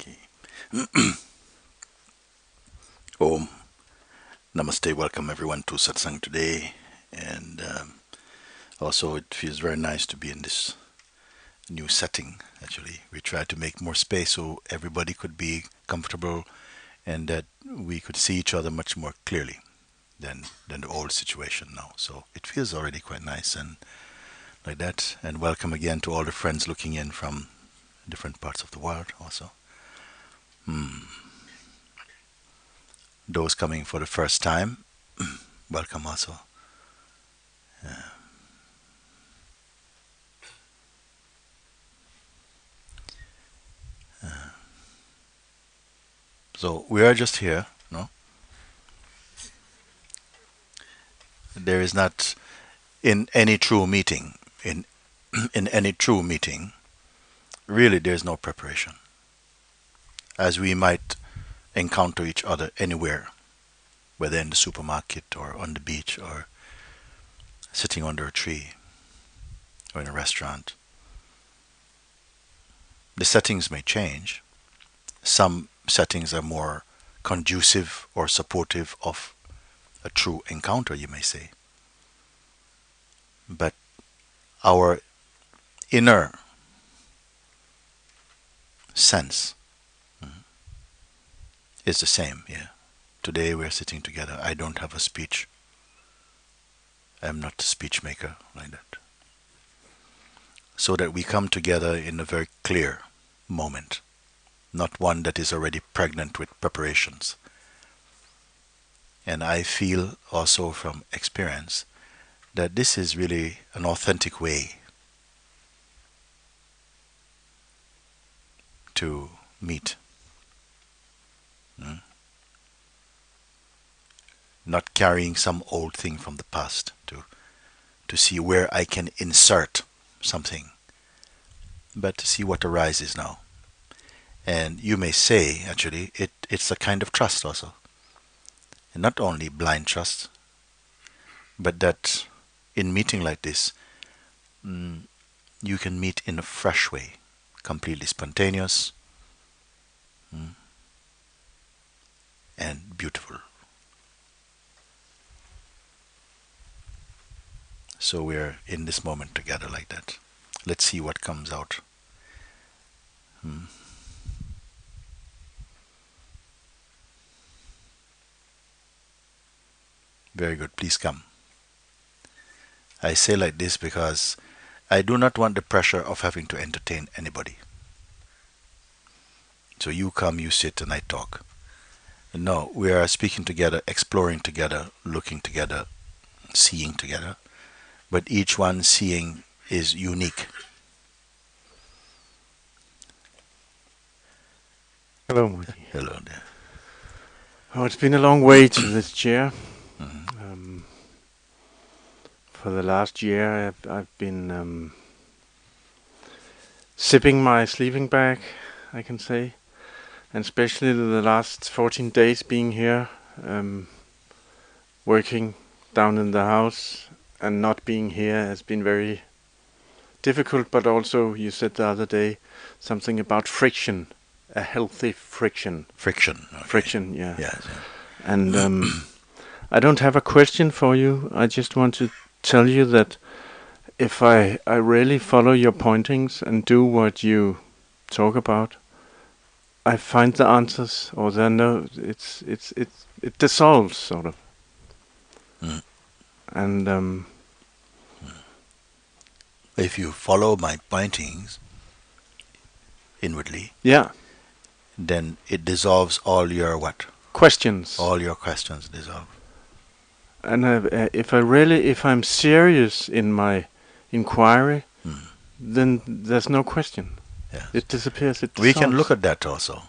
Okay. Om. Namaste. Welcome everyone to Satsang today. And also, it feels very nice to be in this new setting. Actually, we try to make more space so everybody could be comfortable and that we could see each other much more clearly than the old situation now. So it feels already quite nice and like that. And welcome again to all the friends looking in from different parts of the world also. Those coming for the first time, welcome also. So we are just here, no? There is not in any true meeting, in any true meeting, really there's no preparation. As we might encounter each other anywhere, whether in the supermarket or on the beach or sitting under a tree or in a restaurant. The settings may change. Some settings are more conducive or supportive of a true encounter, you may say. But our inner sense is the same. Yeah. Today we're sitting together. I don't have a speech. I'm not a speech maker like that. So that we come together in a very clear moment, not one that is already pregnant with preparations. And I feel also from experience that this is really an authentic way to meet. Not carrying some old thing from the past to see where I can insert something, but to see what arises now. And you may say, actually, it's a kind of trust also. And not only blind trust, but that in meeting like this, you can meet in a fresh way, completely spontaneous and beautiful. So we're in this moment together like that. Let's see what comes out. Very good. Please come. I say like this because I do not want the pressure of having to entertain anybody. So you come, you sit, and I talk. No, we are speaking together, exploring together, looking together, seeing together. But each one seeing is unique. Hello, Mooji. Hello there. Oh, it's been a long way to this chair. For the last year, I've been sipping my sleeping bag, I can say, and especially the last 14 days being here, working down in the house and not being here has been very difficult. But also, you said the other day something about friction, a healthy friction. Friction. Okay. Friction, yeah. Yes. And I don't have a question for you. I just want to tell you that if I really follow your pointings and do what you talk about, I find the answers, or it dissolves sort of. And if you follow my pointings inwardly, yeah, then it dissolves all your what? Questions. All your questions dissolve. And if I'm serious in my inquiry, then there's no question. Yes. It disappears. It dissolves. We can look at that also.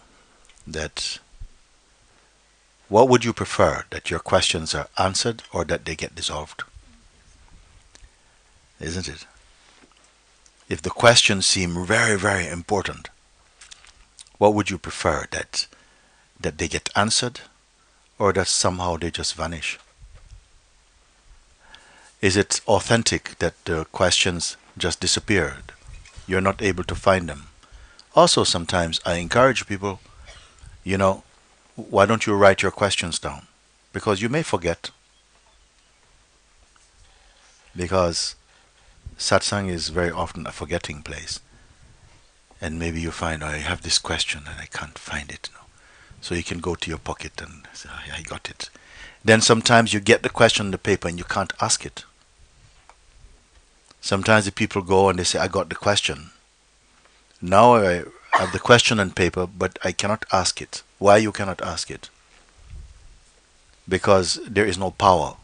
That what would you prefer? That your questions are answered or that they get dissolved? Isn't it? If the questions seem very, very important, what would you prefer? That they get answered or that somehow they just vanish? Is it authentic that the questions just disappeared? You're not able to find them? Also, sometimes I encourage people, you know, why don't you write your questions down? Because you may forget. Because satsang is very often a forgetting place. And maybe you find, oh, I have this question and I can't find it. No. So you can go to your pocket and say, I got it. Then sometimes you get the question on the paper and you can't ask it. Sometimes the people go and they say, I got the question. Now I have the question on paper, but I cannot ask it. Why you cannot ask it? Because there is no power.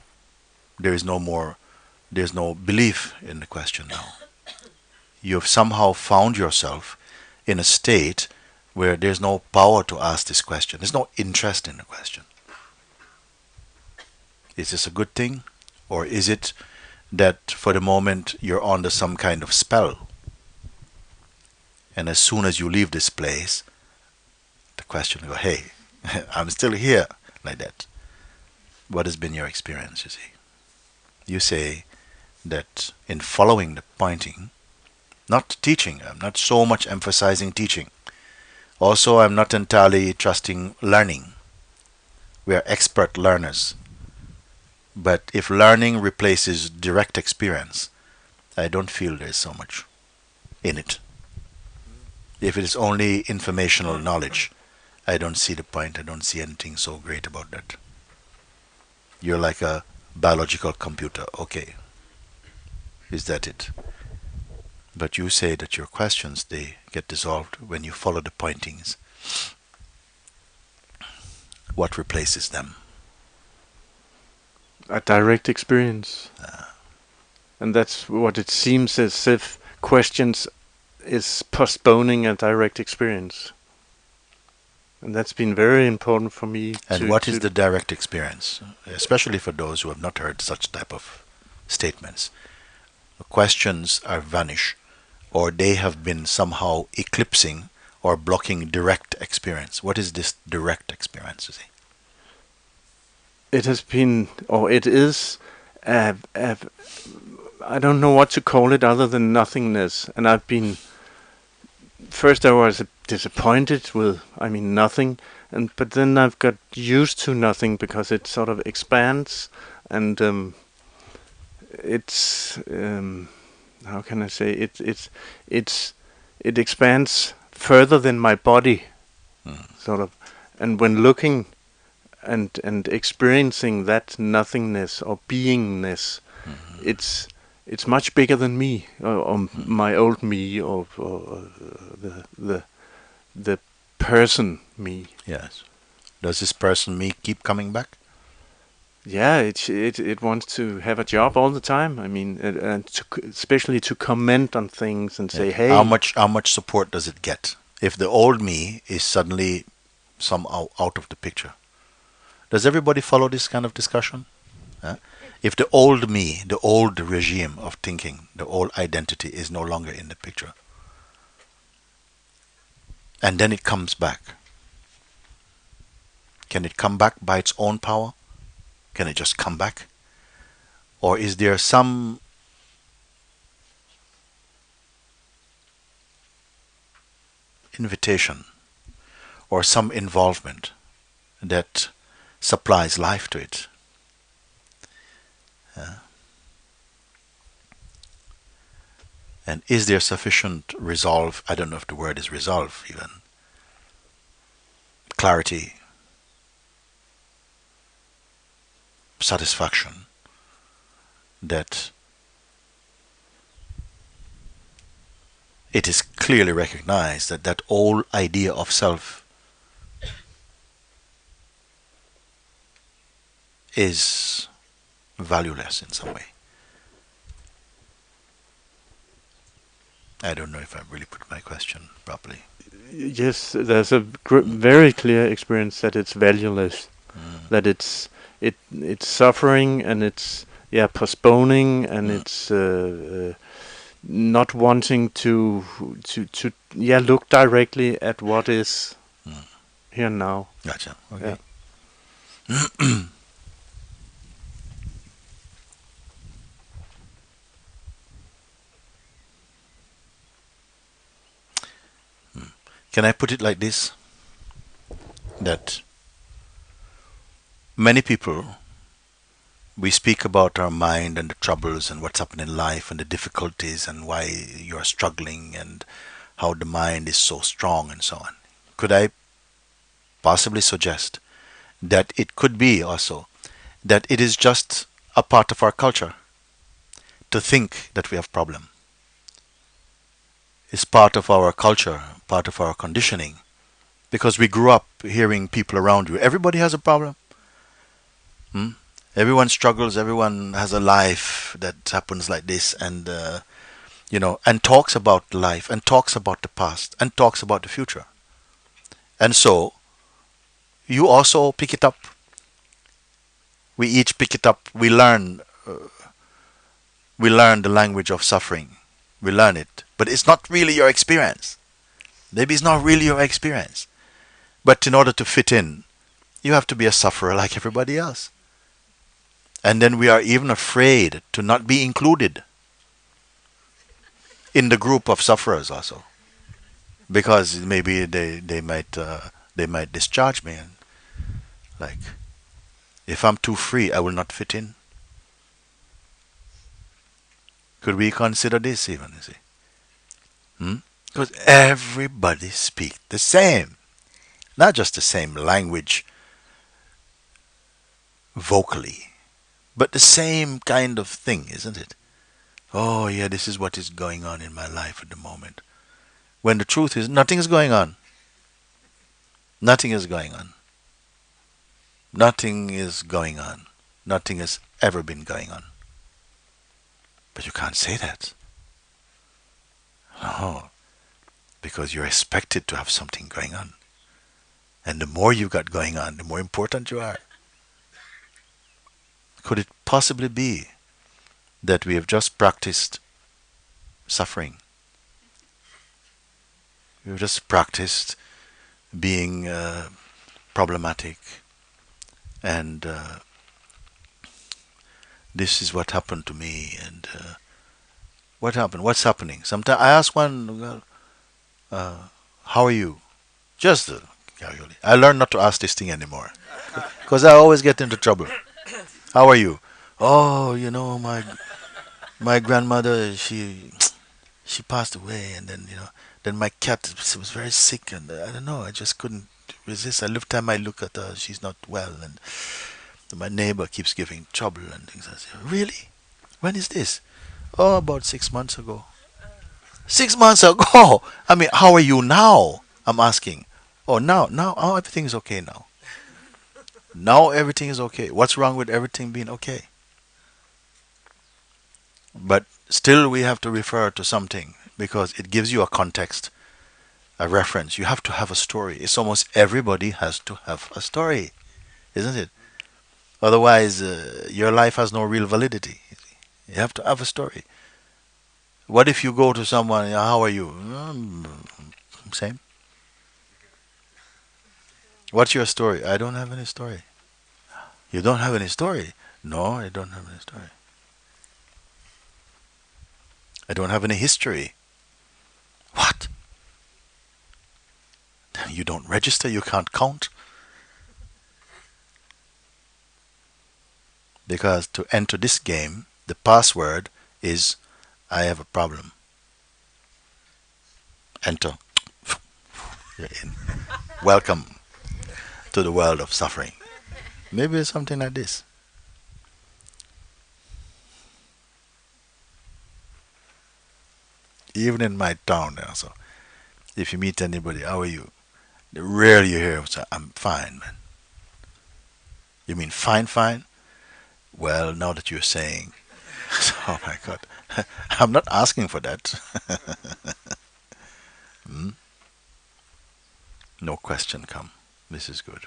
There is no more, there's no belief in the question now. You have somehow found yourself in a state where there's no power to ask this question. There's no interest in the question. Is this a good thing? Or is it that for the moment you're under some kind of spell? And as soon as you leave this place, the question will go, hey, I'm still here, like that. What has been your experience, you see? You say that in following the pointing, not teaching, I'm not so much emphasizing teaching. Also, I'm not entirely trusting learning. We are expert learners. But if learning replaces direct experience, I don't feel there's so much in it. If it is only informational knowledge, I don't see the point. I don't see anything so great about that. You're like a biological computer. Okay, is that it? But you say that your questions, they get dissolved when you follow the pointings. What replaces them? A direct experience. And that's what it seems as if questions is postponing a direct experience. And that's been very important for me. And what is the direct experience? Especially for those who have not heard such type of statements. The questions are vanish, or they have been somehow eclipsing or blocking direct experience. What is this direct experience, you see? It has been, or it is, I don't know what to call it other than nothingness. And I've been, first I was disappointed with, nothing. But then I've got used to nothing because it sort of expands, and it's how can I say it expands further than my body, sort of. And when looking and experiencing that nothingness or beingness, it's much bigger than me or my old me or the person me. Yes. Does this person me keep coming back? Yeah, it wants to have a job all the time. I mean, and especially to comment on things and say, "Hey." How much support does it get if the old me is suddenly somehow out of the picture? Does everybody follow this kind of discussion? If the old me, the old regime of thinking, the old identity is no longer in the picture, and then it comes back, can it come back by its own power? Can it just come back? Or is there some invitation or some involvement that supplies life to it? And is there sufficient resolve? I don't know if the word is resolve even. Clarity, satisfaction, that it is clearly recognized that that old idea of self is valueless in some way. I don't know if I really put my question properly. Yes, there's a very clear experience that it's valueless, that it's suffering and it's postponing and it's not wanting to look directly at what is here and now. Gotcha. Okay. Can I put it like this? That many people, we speak about our mind and the troubles and what's happening in life and the difficulties and why you're struggling and how the mind is so strong and so on. Could I possibly suggest that it could be also that it is just a part of our culture to think that we have problem. It's part of our culture, part of our conditioning, because we grew up hearing people around you. Everybody has a problem. Hmm? Everyone struggles. Everyone has a life that happens like this, and and talks about life, and talks about the past, and talks about the future. And so you also pick it up. We each pick it up. We learn. We learn the language of suffering. We learn it, but it's not really your experience. Maybe it's not really your experience. But in order to fit in, you have to be a sufferer like everybody else. And then we are even afraid to not be included in the group of sufferers also, because maybe they might discharge me, and like, if I'm too free, I will not fit in. Could we consider this even? You see, because everybody speaks the same, not just the same language vocally, but the same kind of thing, isn't it? Oh yeah, this is what is going on in my life at the moment. When the truth is, nothing is going on. Nothing is going on. Nothing is going on. Nothing has ever been going on. But you can't say that. No, because you're expected to have something going on. And the more you got going on, the more important you are. Could it possibly be that we have just practiced suffering? We've just practiced being problematic, and this is what happened to me, and what happened? What's happening? Sometimes I ask one girl, how are you? Just casually. I learned not to ask this thing anymore because I always get into trouble. How are you? Oh, my grandmother, she passed away, and then my cat was very sick, and I don't know, I just couldn't resist. Every time I look at her, she's not well, and my neighbor keeps giving trouble and things. I say, really? When is this? Oh, about 6 months ago. 6 months ago. I mean, how are you now? I'm asking. Oh, now, oh, everything is okay now. Now everything is okay. What's wrong with everything being okay? But still, we have to refer to something because it gives you a context, a reference. You have to have a story. It's almost everybody has to have a story, isn't it? Otherwise, your life has no real validity. You have to have a story. What if you go to someone, how are you? Same. What's your story? I don't have any story. You don't have any story? No, I don't have any story. I don't have any history. What? You don't register, you can't count. Because to enter this game, the password is I have a problem. Enter. You're in. Welcome to the world of suffering. Maybe it's something like this. Even in my town, also, if you meet anybody, how are you? Rarely you hear them say, I'm fine, man. You mean fine, fine? Well, now that you're saying, oh my God, I'm not asking for that. Hmm? No question come. This is good.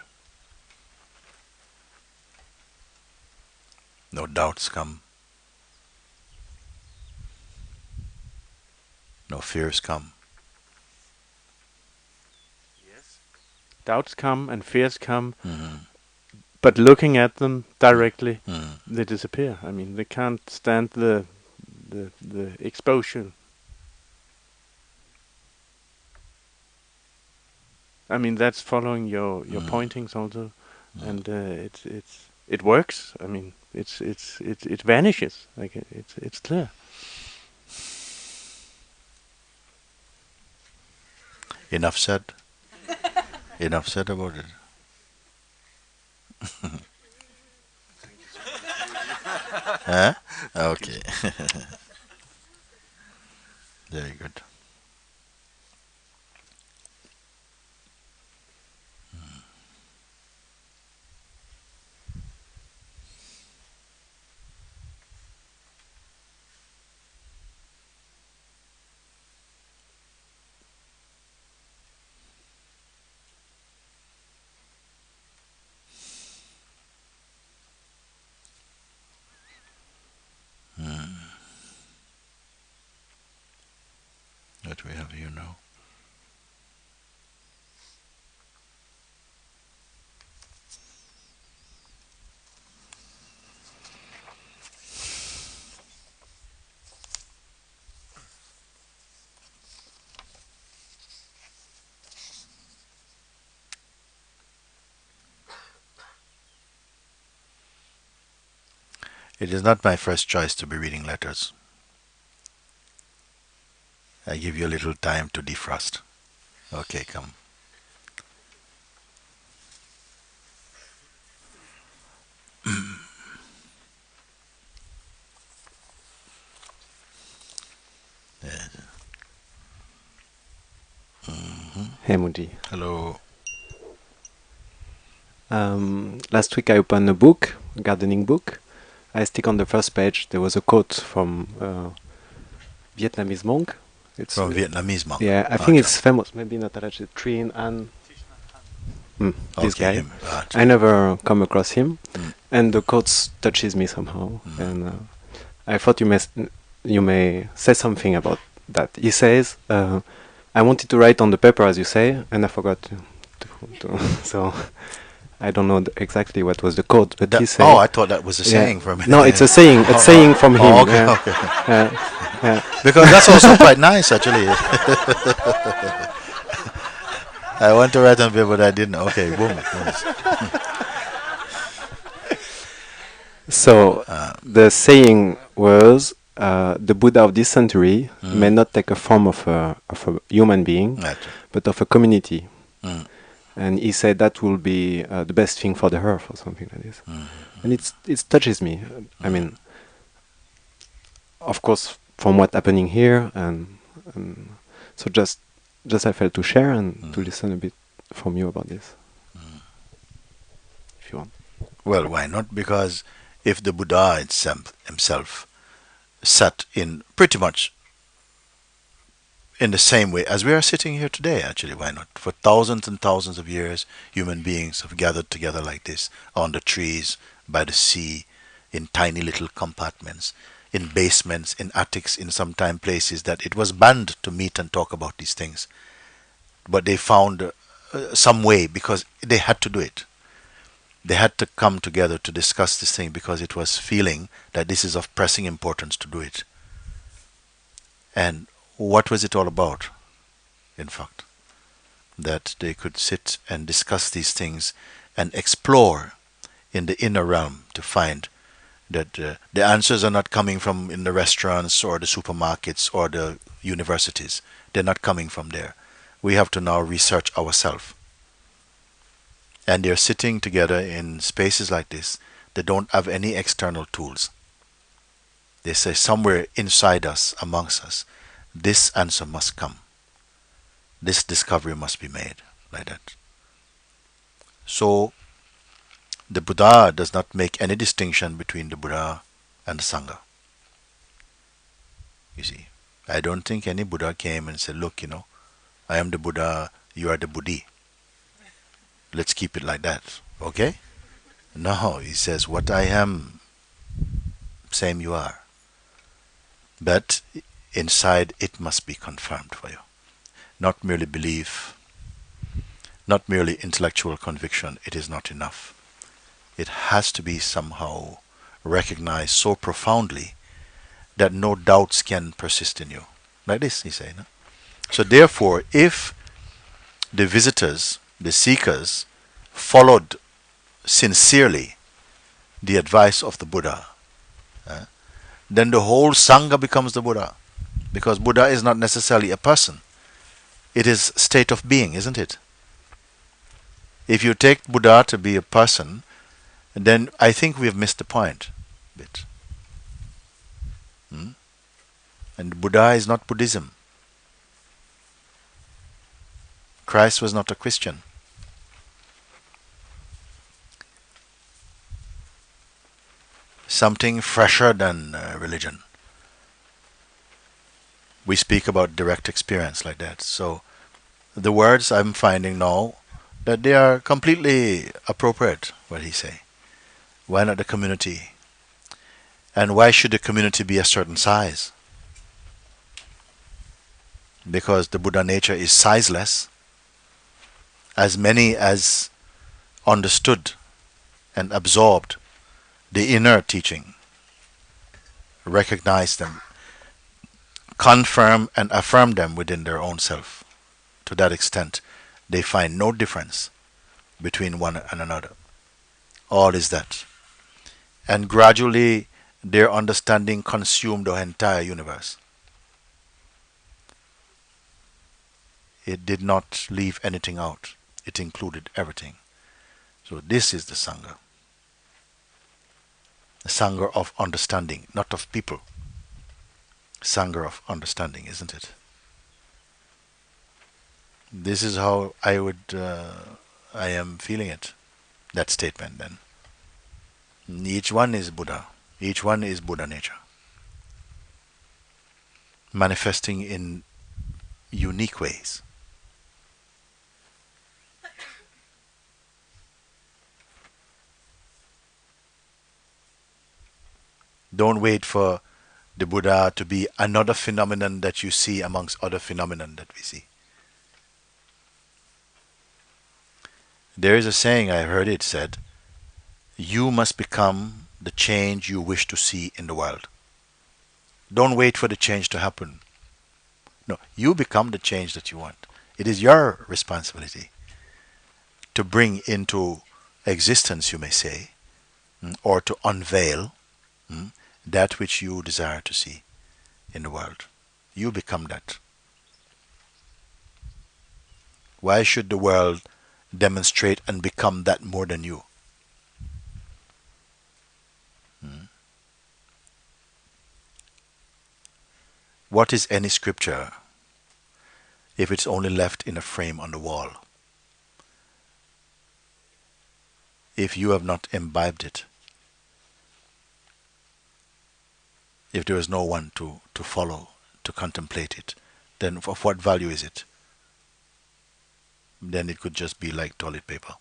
No doubts come. No fears come. Doubts come and fears come, Hmm. but looking at them directly, Hmm. they disappear. I mean, they can't stand the exposure. I mean, that's following your pointings also, and it works. I mean, it vanishes. Like it's clear. Enough said. Enough said about it. Huh? Okay. Very good. What we have here now. It is not my first choice to be reading letters. I give you a little time to defrost. Okay, come. Yes. Hey Mooji. Hello. Last week I opened a book, a gardening book. I stick on the first page. There was a quote from Vietnamese monk. It's From Vietnamese monk. yeah, I think it's famous. Maybe not actually Trinh An. This Okay, guy. him. I never come across him, Mm. and the quote touches me somehow. And I thought you may say something about that. He says, "I wanted to write on the paper, as you say, and I forgot to so." I don't know exactly what was the quote, but he said. Oh, I thought that was a Yeah. saying from him. No, it's a saying. It's saying from him. Okay, Yeah. okay. Yeah. Because that's also quite nice, actually. I want to write on paper, but I didn't. Okay, boom. So the saying was, the Buddha of this century may not take a form of a human being, Right. but of a community. Mm. And he said that will be the best thing for the earth, or something like this. And it touches me. I mean, of course, from what's happening here, and so just I felt to share and to listen a bit from you about this, if you want. Well, why not? Because if the Buddha himself sat in pretty much in the same way as we are sitting here today, actually, why not? For thousands and thousands of years, human beings have gathered together like this on the trees, by the sea, in tiny little compartments, in basements, in attics, in sometime places that it was banned to meet and talk about these things. But they found some way because they had to do it. They had to come together to discuss this thing because it was feeling that this is of pressing importance to do it. And what was it all about, in fact? That they could sit and discuss these things and explore in the inner realm to find that the answers are not coming from in the restaurants or the supermarkets or the universities. They're not coming from there. We have to now research ourselves. And they're sitting together in spaces like this. They don't have any external tools. They say somewhere inside us, amongst us, this answer must come. This discovery must be made, like that. So the Buddha does not make any distinction between the Buddha and the Sangha. You see, I don't think any Buddha came and said, look, I am the Buddha, you are the Buddhi. Let's keep it like that, okay? No, he says, what I am, same you are. But inside it must be confirmed for you. Not merely belief, not merely intellectual conviction, it is not enough. It has to be somehow recognized so profoundly that no doubts can persist in you. Like this, he said. No? So therefore, if the visitors the seekers followed sincerely the advice of the Buddha, then the whole Sangha becomes the Buddha. Because Buddha is not necessarily a person. It is state of being, isn't it? If you take Buddha to be a person, then I think we have missed the point a bit. And Buddha is not Buddhism. Christ was not a Christian. Something fresher than religion. We speak about direct experience like that. So the words I'm finding now that they are completely appropriate, what he say. Why not the community? And why should the community be a certain size? Because the Buddha nature is sizeless. As many as understood and absorbed the inner teaching, recognize them, confirm and affirm them within their own self. To that extent, they find no difference between one and another. All is that. And gradually, their understanding consumed the entire universe. It did not leave anything out. It included everything. So this is the Sangha. The Sangha of understanding, not of people. Sangha of understanding, isn't it? This is how I am feeling it. That statement then. Each one is Buddha. Each one is Buddha nature. Manifesting in unique ways. Don't wait for the Buddha to be another phenomenon that you see amongst other phenomenon that we see. There is a saying, I heard it said, you must become the change you wish to see in the world. Don't wait for the change to happen. No, you become the change that you want. It is your responsibility to bring into existence, you may say, or to unveil that which you desire to see in the world. You become that. Why should the world demonstrate and become that more than you? What is any scripture if it's only left in a frame on the wall? If you have not imbibed it, if there is no one to follow, to contemplate it, then of what value is it? Then it could just be like toilet paper.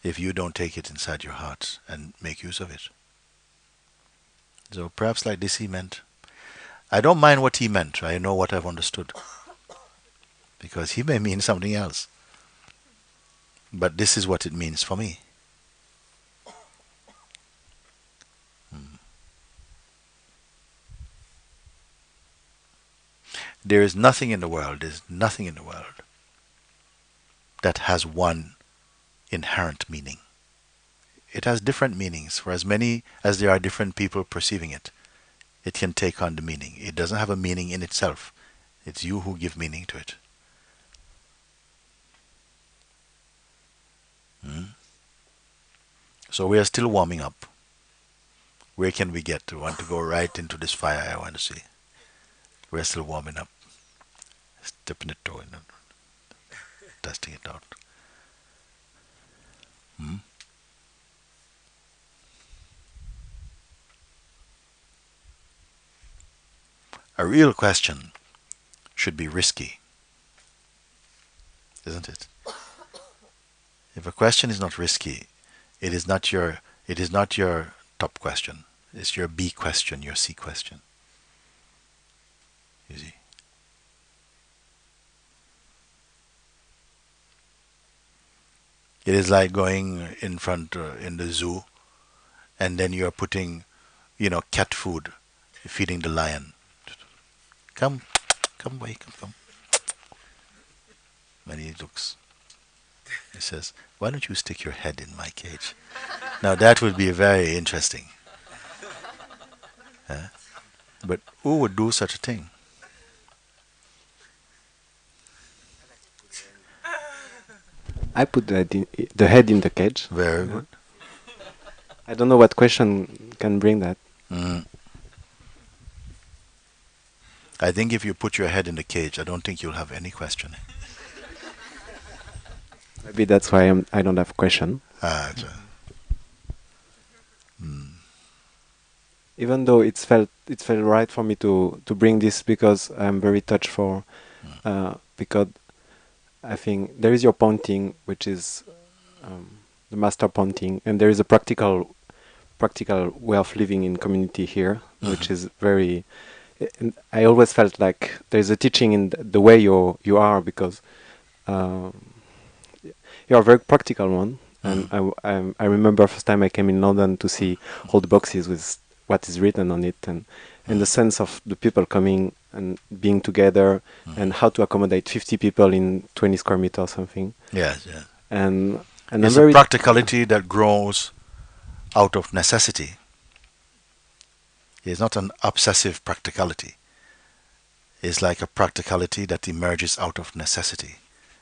If you don't take it inside your heart and make use of it. So perhaps like this he meant. I don't mind what he meant. I know what I've understood. Because he may mean something else. But this is what it means for me. There is nothing in the world, that has one inherent meaning. It has different meanings. For as many as there are different people perceiving it, it can take on the meaning. It doesn't have a meaning in itself. It's you who give meaning to it. So we are still warming up. Where can we get to? Want to go right into this fire, I want to see. We're still warming up. Stepping it toe in and testing it out. A real question should be risky, isn't it? If a question is not risky, it is not your top question. It's your B question, your C question. You see? It is like going in front in the zoo, and then you're putting, cat food, feeding the lion. Come away, come. And he looks, he says, why don't you stick your head in my cage? Now that would be very interesting. But who would do such a thing? I put the head in the cage. Very Yeah. good. I don't know what question can bring that. Mm. I think if you put your head in the cage, I don't think you'll have any question. Maybe that's why I don't have question. Mm. Even though it felt right for me to bring this because I'm very touched for because I think there is your pointing, which is the master pointing, and there is a practical way of living in community here, which is very. And I always felt like there is a teaching in the way you are because you are a very practical one. And I remember first time I came in London to see all the boxes with what is written on it, and the sense of the people coming and being together, and how to accommodate 50 people in 20 square meters or something. Yes, yes. And It's I'm a very practicality that grows out of necessity. It's not an obsessive practicality. It's like a practicality that emerges out of necessity,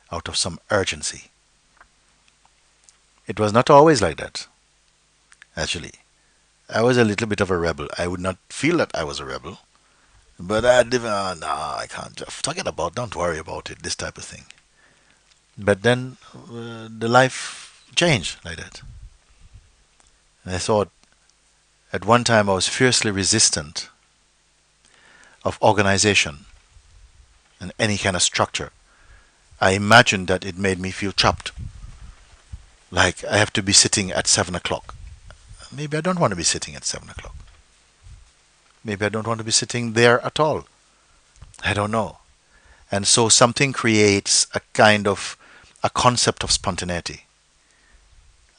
out of some urgency. It was not always like that, actually. I was a little bit of a rebel. I would not feel that I was a rebel, but I can't just forget about, don't worry about it, this type of thing. But then the life changed like that. And I thought at one time I was fiercely resistant of organization and any kind of structure. I imagined that it made me feel trapped. Like I have to be sitting at 7 o'clock. Maybe I don't want to be sitting at 7 o'clock. Maybe I don't want to be sitting there at all. I don't know. And so something creates a kind of a concept of spontaneity.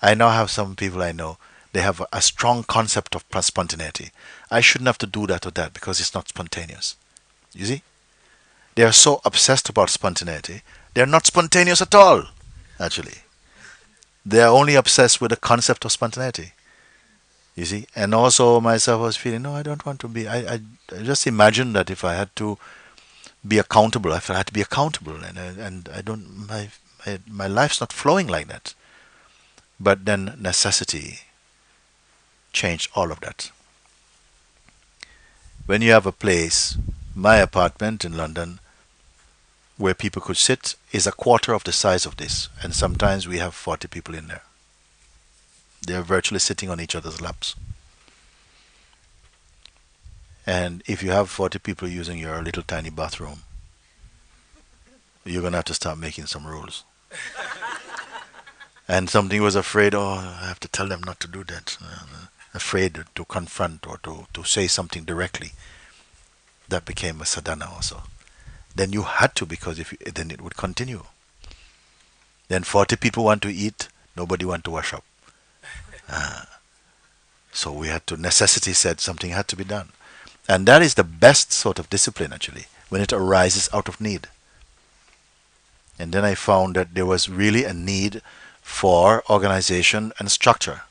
I now have some people I know, they have a strong concept of spontaneity. I shouldn't have to do that or that because it's not spontaneous. You see? They are so obsessed about spontaneity, they're not spontaneous at all, actually. They are only obsessed with the concept of spontaneity. You see? And also myself was feeling, no, I don't want to be. I just imagined that if I had to be accountable, if I had to be accountable, and I don't, my life's not flowing like that. But then necessity changed all of that. When you have a place, my apartment in London, where people could sit, is a quarter of the size of this, and sometimes we have 40 people in there. They are virtually sitting on each other's laps. And if you have 40 people using your little tiny bathroom, you're going to have to start making some rules. And something was afraid, oh, I have to tell them not to do that. Afraid to confront or to say something directly. That became a sadhana also. Then you had to, because then it would continue. Then 40 people want to eat, nobody want to wash up. So we had to, necessity said something had to be done. And that is the best sort of discipline, actually, when it arises out of need. And then I found that there was really a need for organization and structure.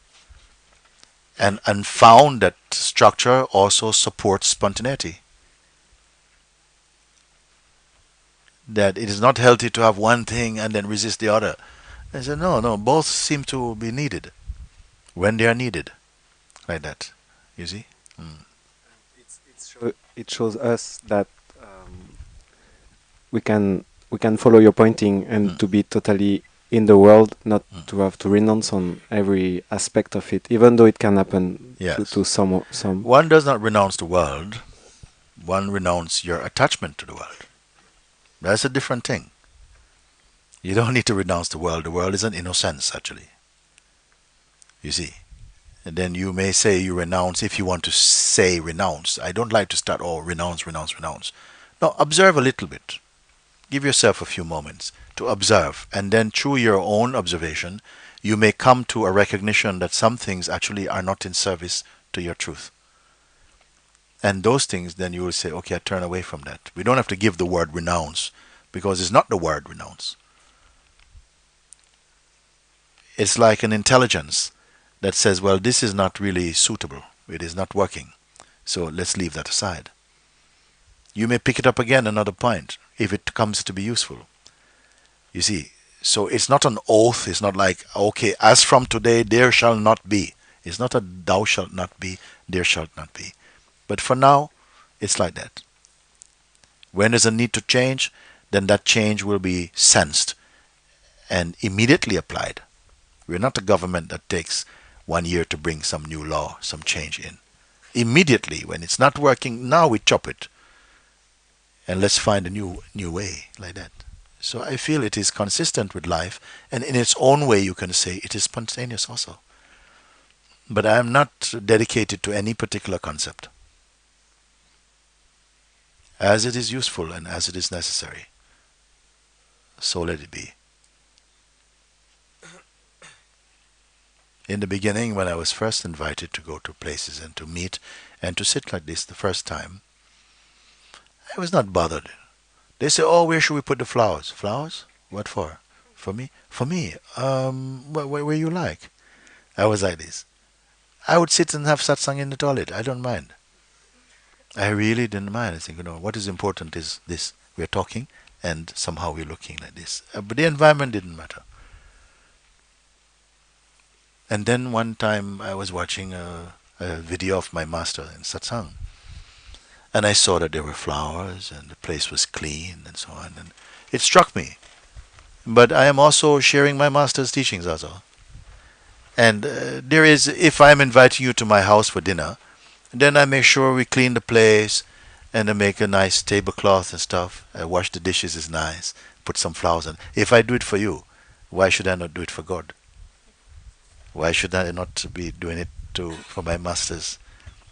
And found that structure also supports spontaneity. That it is not healthy to have one thing and then resist the other. I said, no, both seem to be needed when they are needed. Like that. You see? it shows us that we can follow your pointing and to be totally in the world, not to have to renounce on every aspect of it, even though it can happen to some. One does not renounce the world. One renounces your attachment to the world. That's a different thing. You don't need to renounce the world. The world is an innocence, actually. You see? And then you may say you renounce if you want to say renounce. I don't like to start, oh, renounce. No, observe a little bit. Give yourself a few moments to observe. And then through your own observation, you may come to a recognition that some things actually are not in service to your truth. And those things, then you will say, okay, I turn away from that. We don't have to give the word renounce, because it's not the word renounce. It's like an intelligence that says, well, this is not really suitable. It is not working. So let's leave that aside. You may pick it up again another point if it comes to be useful. You see, so it's not an oath. It's not like, okay, as from today, there shall not be. It's not a thou shalt not be, there shalt not be. But for now, it's like that. When there's a need to change, then that change will be sensed and immediately applied. We're not a government that takes 1 year to bring some new law, some change in. Immediately, when it's not working, now we chop it. And let's find a new way, like that. So I feel it is consistent with life, and in its own way you can say it is spontaneous also. But I am not dedicated to any particular concept. As it is useful and as it is necessary, so let it be. In the beginning, when I was first invited to go to places and to meet and to sit like this the first time, I was not bothered. They say, oh, where should we put the flowers? Flowers? What for? For me? For me. Where you like. I was like this. I would sit and have satsang in the toilet. I don't mind. I really didn't mind. I think, what is important is this. We're talking and somehow we're looking like this. But the environment didn't matter. And then one time I was watching a video of my master in satsang. And I saw that there were flowers and the place was clean and so on. And it struck me. But I am also sharing my master's teachings also. And there is, if I'm inviting you to my house for dinner, then I make sure we clean the place and I make a nice tablecloth and stuff. I wash the dishes is nice, put some flowers on. If I do it for you, why should I not do it for God? Why should I not be doing it for my master's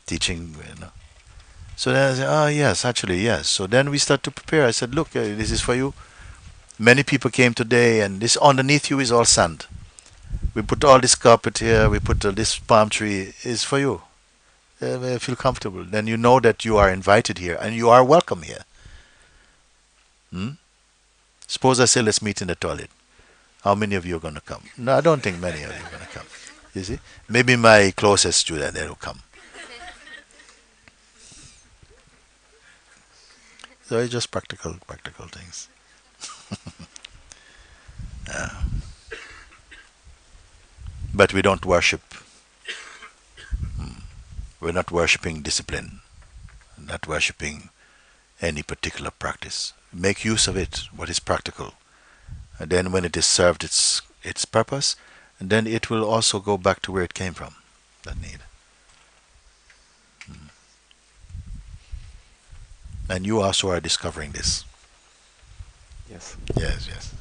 teaching? So then I said, oh yes, actually yes. So then we start to prepare. I said, look, this is for you. Many people came today and this underneath you is all sand. We put all this carpet here, we put this palm tree, is for you. Feel comfortable. Then you know that you are invited here and you are welcome here. Suppose I say, let's meet in the toilet. How many of you are going to come? No, I don't think many of you are going to come. You see? Maybe my closest student, they will come. So it's just practical things. But we don't worship. We're not worshipping discipline. Not worshipping any particular practice. Make use of it, what is practical. And then when it is served its purpose, and then it will also go back to where it came from, that need. And you also are discovering this. Yes. Yes.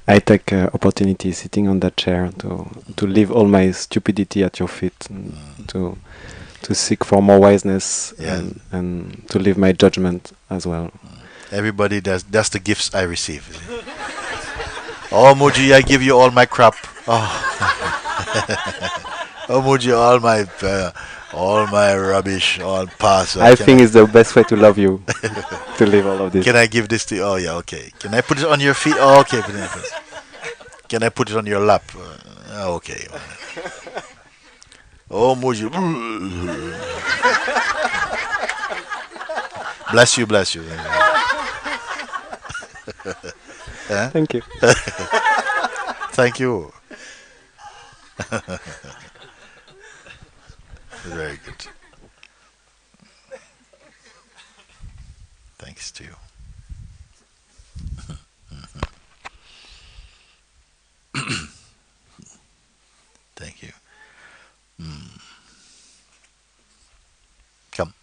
I take opportunity sitting on that chair to leave all my stupidity at your feet, and to seek for more wiseness, and to leave my judgment as well. Everybody that's the gifts I receive. Oh Mooji, I give you all my crap. Oh Mooji, all my rubbish, all pass. I think it's the best way to love you, to leave all of this. Can I give this to you? Oh yeah, okay. Can I put it on your feet? Oh, okay. Can I put it on your lap? Okay. Oh Mooji. Bless you. Thank you. Thank you. Very good. Thanks to you. Thank you. Come.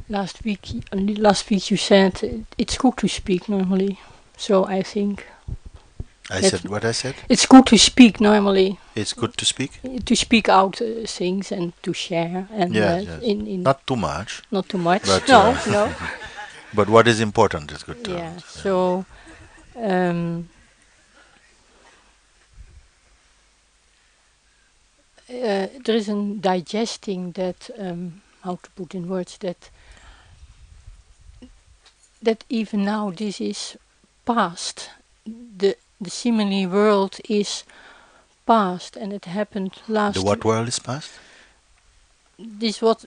Last week you said it's good to speak normally. So I think I said what I said. it's good to speak normally, It's good to speak. to speak out things and to share, and Yes, yes. in Not too much, not too much. but No, no. but what is important is good. Yeah. So there is a digesting that, how to put in words, that even now this is past. The seemingly world is past, and it happened last. The what world is past? This what?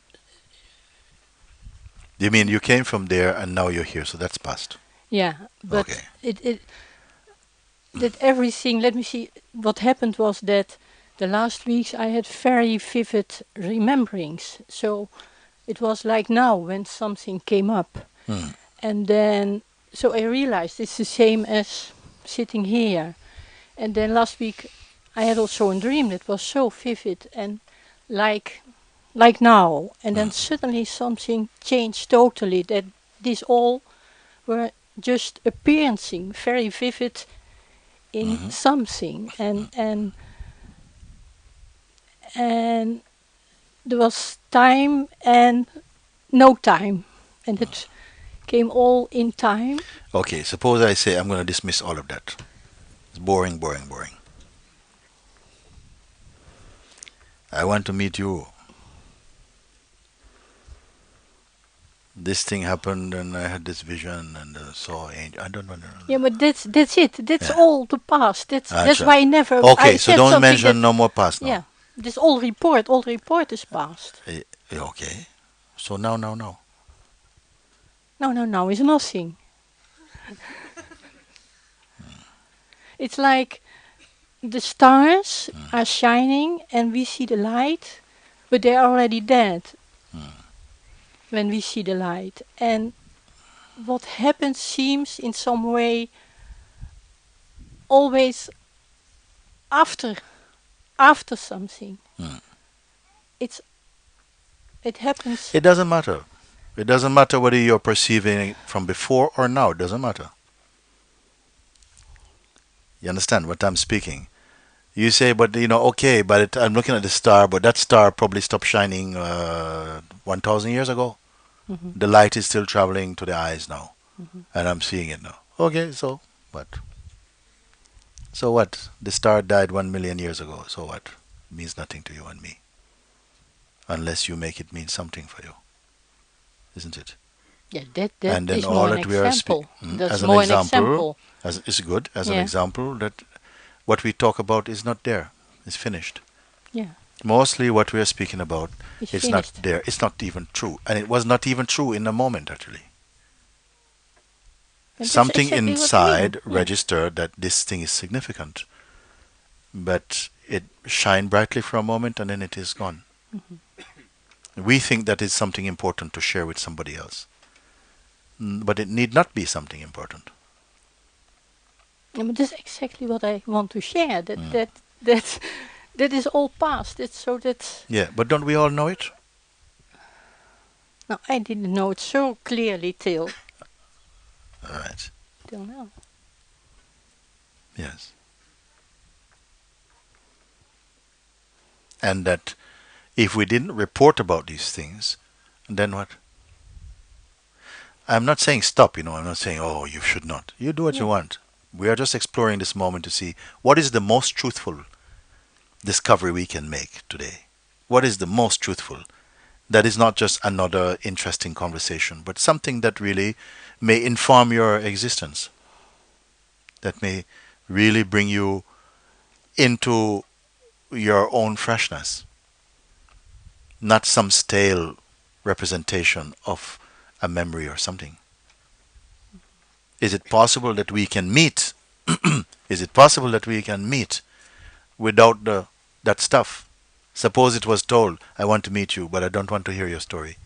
You mean you came from there and now you're here, so that's past. Yeah, but Okay. it that everything. Let me see. What happened was that the last weeks I had very vivid rememberings. So it was like now when something came up, and then so I realized it's the same as sitting here. And then last week I had also a dream that was so vivid and like now. And then suddenly something changed totally. That these all were just appearing very vivid in something, and there was time and no time, and it came all in time. Okay, suppose I say I'm going to dismiss all of that. It's boring, boring, boring. I want to meet you. This thing happened and I had this vision and saw angel. I don't know. Yeah, but that's it. That's Yeah. all the past. That's Acha. why I never. Okay, I so said don't something mention that, no more past now. yeah, this all report is past. Okay. So now. No, is nothing. It's like the stars are shining and we see the light, but they're already dead when we see the light. And what happens seems in some way always after something. It happens. It doesn't matter. It doesn't matter whether you're perceiving it from before or now. It doesn't matter. You understand what I'm speaking? You say, but okay, but I'm looking at the star, but that star probably stopped shining 1,000 years ago. The light is still traveling to the eyes now, and I'm seeing it now. Okay, so what? So what? The star died 1 million years ago. So what? It means nothing to you and me, unless you make it mean something for you, isn't it? Yeah, that And then is all more an that we are example. That's as an more an example, example. as is good as an Yeah. example that what we talk about is not there. It's finished. Yeah, Mostly what we are speaking about it's is not finished. there. It's not even true, and it was not even true in the moment actually. And that's Something exactly what I mean. inside registered that this thing is significant, but it shined brightly for a moment and then it is gone. We think that is something important to share with somebody else, but it need not be something important. Yeah, but that's exactly what I want to share. That is all past. It's so that. Yeah, but don't we all know it? No, I didn't know it so clearly till All right. now. Yes. And that if we didn't report about these things, then what? I'm not saying stop, I'm not saying, oh, you should not. You do what you want. We are just exploring this moment to see what is the most truthful discovery we can make today. What is the most truthful? That is not just another interesting conversation, but something that really may inform your existence, that may really bring you into your own freshness, not some stale representation of a memory or something. Is it possible that we can meet? Is it possible that we can meet without that stuff? Suppose it was told, I want to meet you, but I don't want to hear your story.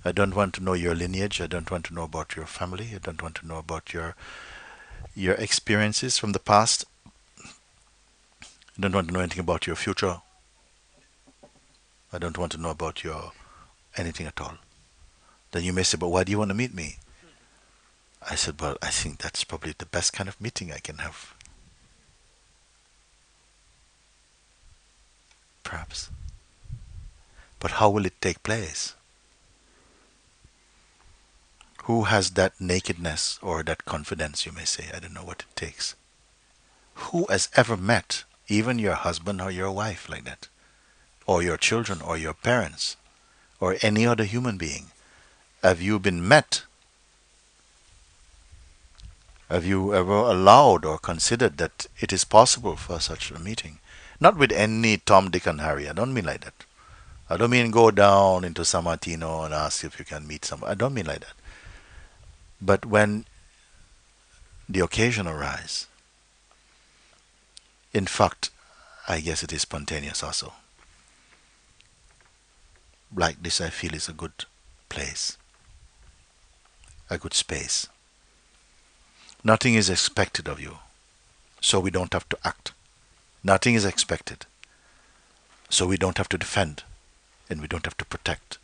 I don't want to know your lineage. I don't want to know about your family. I don't want to know about your experiences from the past. I don't want to know anything about your future. I don't want to know about your anything at all. Then you may say, but why do you want to meet me? I said, well, I think that's probably the best kind of meeting I can have. Perhaps. But how will it take place? Who has that nakedness or that confidence, you may say? I don't know what it takes. Who has ever met even your husband or your wife like that? Or your children or your parents or any other human being? Have you been met? Have you ever allowed or considered that it is possible for such a meeting? Not with any Tom, Dick, and Harry. I don't mean like that. I don't mean go down into San Martino and ask if you can meet someone. I don't mean like that. But when the occasion arises, in fact, I guess it is spontaneous also. Like this, I feel is a good place, a good space. Nothing is expected of you, so we don't have to act. Nothing is expected, so we don't have to defend and we don't have to protect.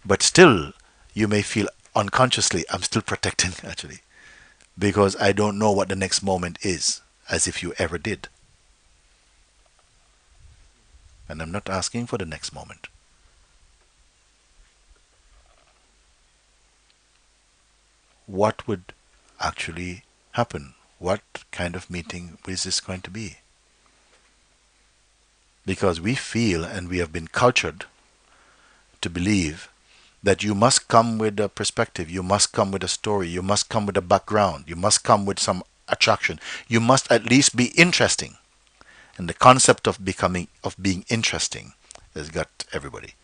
But still, you may feel unconsciously, I'm still protecting actually, because I don't know what the next moment is, as if you ever did. And I'm not asking for the next moment. What would actually happen? What kind of meeting is this going to be? Because we feel and we have been cultured to believe that you must come with a perspective, you must come with a story, you must come with a background, you must come with some attraction, you must at least be interesting. And the concept of being interesting has got everybody.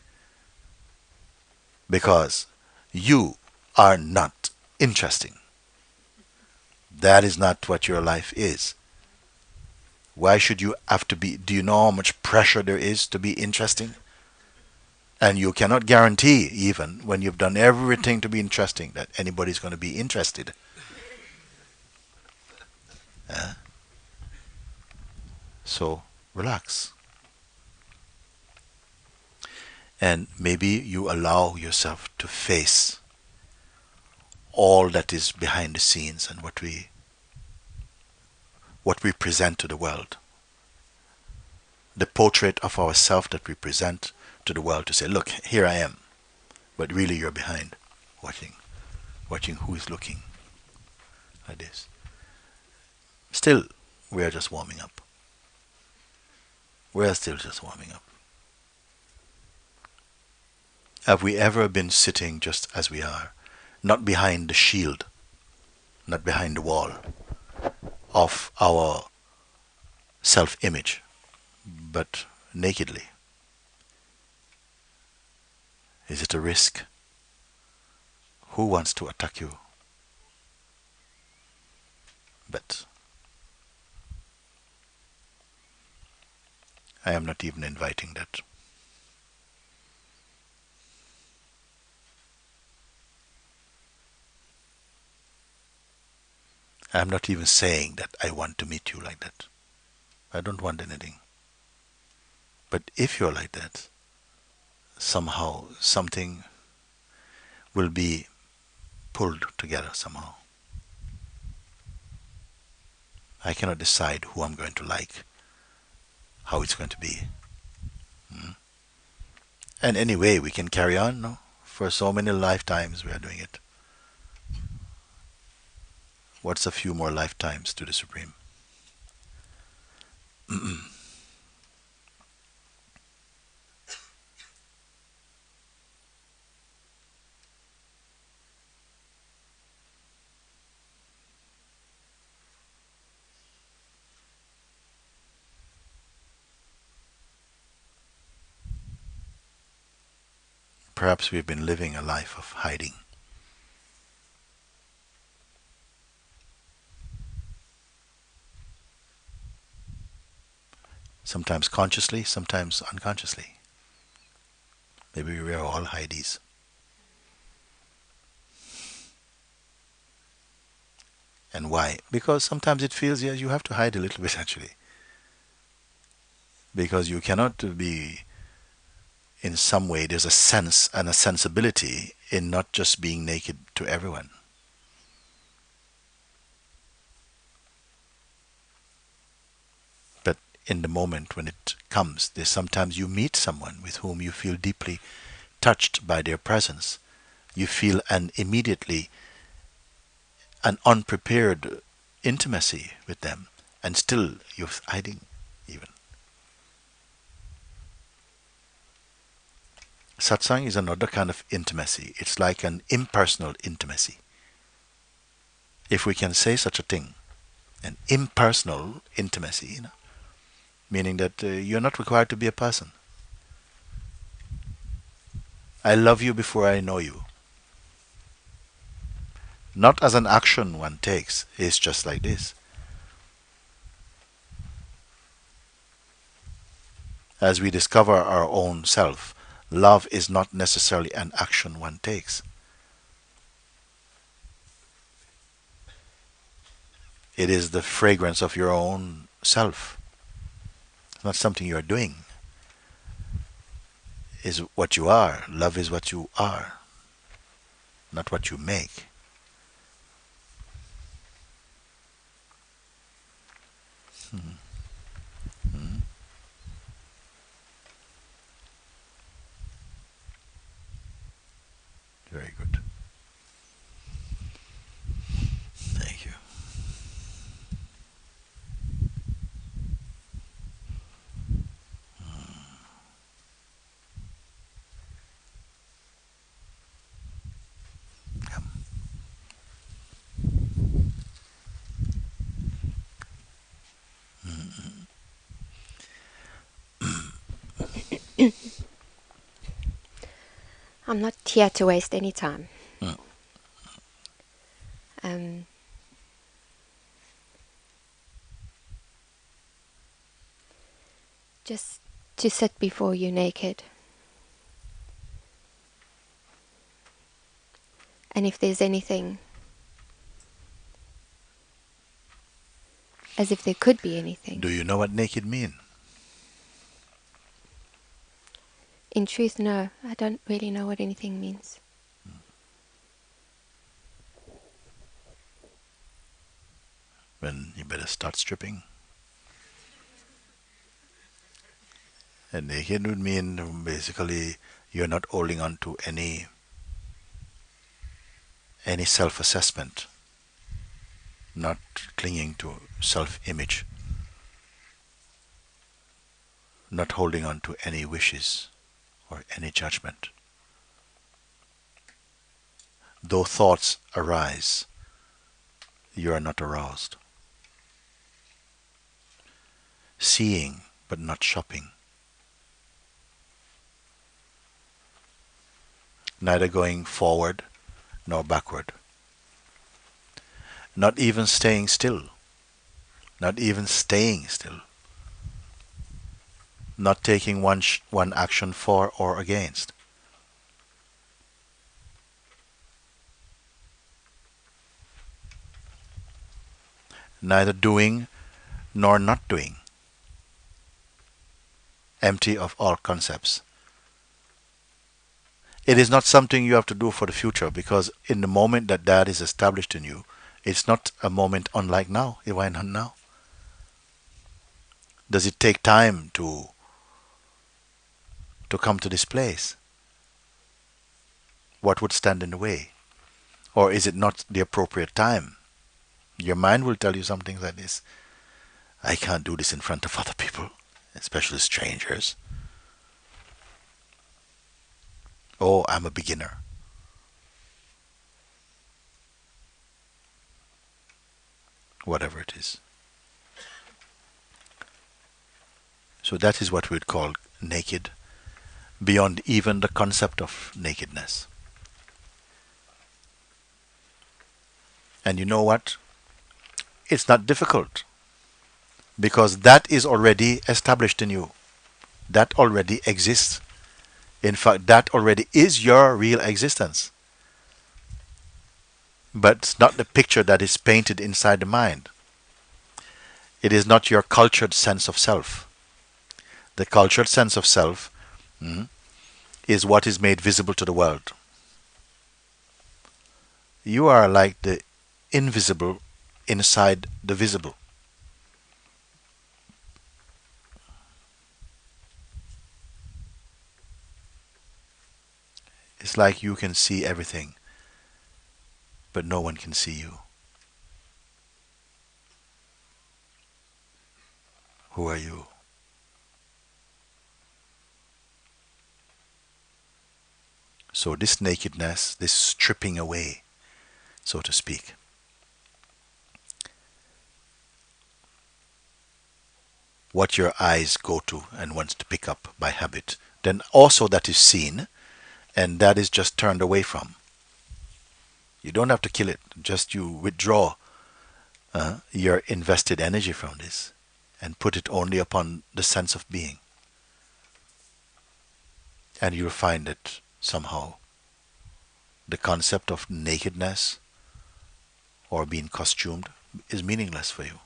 Because you are not interesting. That is not what your life is. Why should you have to be? Do you know how much pressure there is to be interesting? And you cannot guarantee, even when you've done everything to be interesting, that anybody's going to be interested. Uh, so relax. And maybe you allow yourself to face all that is behind the scenes and what we present to the world. The portrait of ourselves that we present to the world to say, look, here I am. But really you're behind, watching who is looking like this. Still, we are just warming up. We are still just warming up. Have we ever been sitting just as we are, not behind the shield, not behind the wall of our self-image, but nakedly? Is it a risk? Who wants to attack you? But I am not even inviting that. I am not even saying that I want to meet you like that. I don't want anything. But if you're like that, somehow something will be pulled together somehow. I cannot decide who I'm going to like, how it's going to be. Mm. And anyway, we can carry on, no? For so many lifetimes we are doing it. What's a few more lifetimes to the Supreme? Perhaps we've been living a life of hiding. Sometimes consciously, sometimes unconsciously. Maybe we are all hidees. And why? Because sometimes it feels, yes, you have to hide a little bit actually. Because you cannot be, in some way, there's a sense and a sensibility in not just being naked to everyone. in the moment when it comes. There's sometimes you meet someone with whom you feel deeply touched by their presence. You feel immediately an unprepared intimacy with them, and still you're hiding even. Satsang is another kind of intimacy. It's like an impersonal intimacy, if we can say such a thing. An impersonal intimacy, meaning that you're not required to be a person. I love you before I know you. Not as an action one takes. It's just like this. As we discover our own self, love is not necessarily an action one takes. It is the fragrance of your own self. It's not something you are doing. It's what you are. Love is what you are, not what you make. Very good. Thank you. I'm not here to waste any time. Mm. Just to sit before you naked. And if there's anything, as if there could be anything. Do you know what naked mean? In truth, no, I don't really know what anything means. Then you better start stripping. And naked would mean basically you're not holding on to any self-assessment, not clinging to self-image, not holding on to any wishes or any judgment. Though thoughts arise, you are not aroused. Seeing but not shopping. Neither going forward nor backward. Not even staying still. Not even staying still. Not taking one action for or against. Neither doing nor not doing. Empty of all concepts. It is not something you have to do for the future, because in the moment that is established in you, it's not a moment unlike now. Why not now? Does it take time to come to this place? What would stand in the way? Or is it not the appropriate time? Your mind will tell you something like this. I can't do this in front of other people, especially strangers. Oh, I'm a beginner. Whatever it is. So that is what we'd call naked, beyond even the concept of nakedness. And you know what? It's not difficult, because that is already established in you. That already exists. In fact, that already is your real existence. But it's not the picture that is painted inside the mind. It is not your cultured sense of self. The cultured sense of self is what is made visible to the world. You are like the invisible inside the visible. It's like you can see everything, but no one can see you. Who are you? So this nakedness, this stripping away, so to speak, what your eyes go to and wants to pick up by habit, then also that is seen and that is just turned away from. You don't have to kill it, just you withdraw your invested energy from this and put it only upon the sense of being. And you'll find that somehow the concept of nakedness or being costumed is meaningless for you.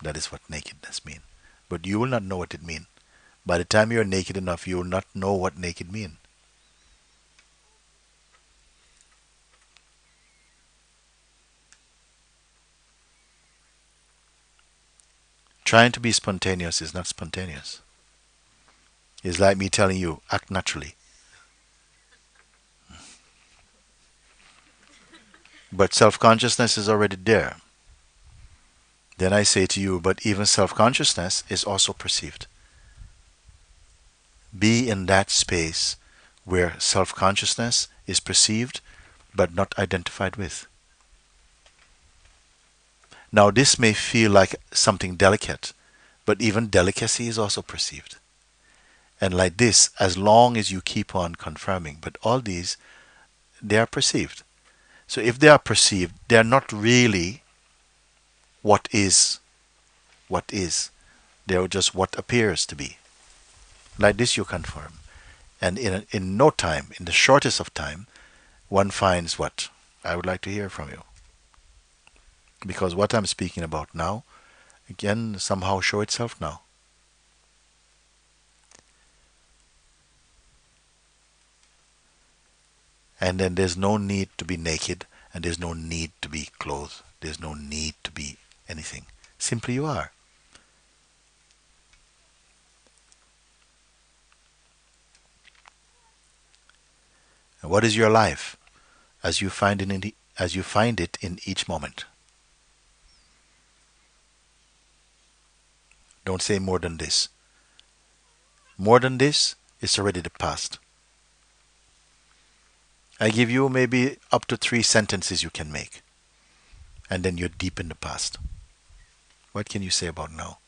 That is what nakedness means. But you will not know what it means. By the time you're naked enough, you will not know what naked means. Trying to be spontaneous is not spontaneous. It's like me telling you, act naturally. But self-consciousness is already there. Then I say to you, but even self-consciousness is also perceived. Be in that space where self-consciousness is perceived but not identified with. Now this may feel like something delicate, but even delicacy is also perceived. And like this, as long as you keep on confirming, but all these, they are perceived. So if they are perceived, they are not really what is, what is. They are just what appears to be. Like this you confirm. And in no time, in the shortest of time, one finds what? I would like to hear from you. Because what I'm speaking about now, again, somehow show itself now. And then there's no need to be naked, and there's no need to be clothed. There's no need to be anything. Simply you are. And what is your life as you find it as you find it in each moment? Don't say more than this. More than this is already the past. I give you maybe up to 3 sentences you can make, and then you're deep in the past. What can you say about now?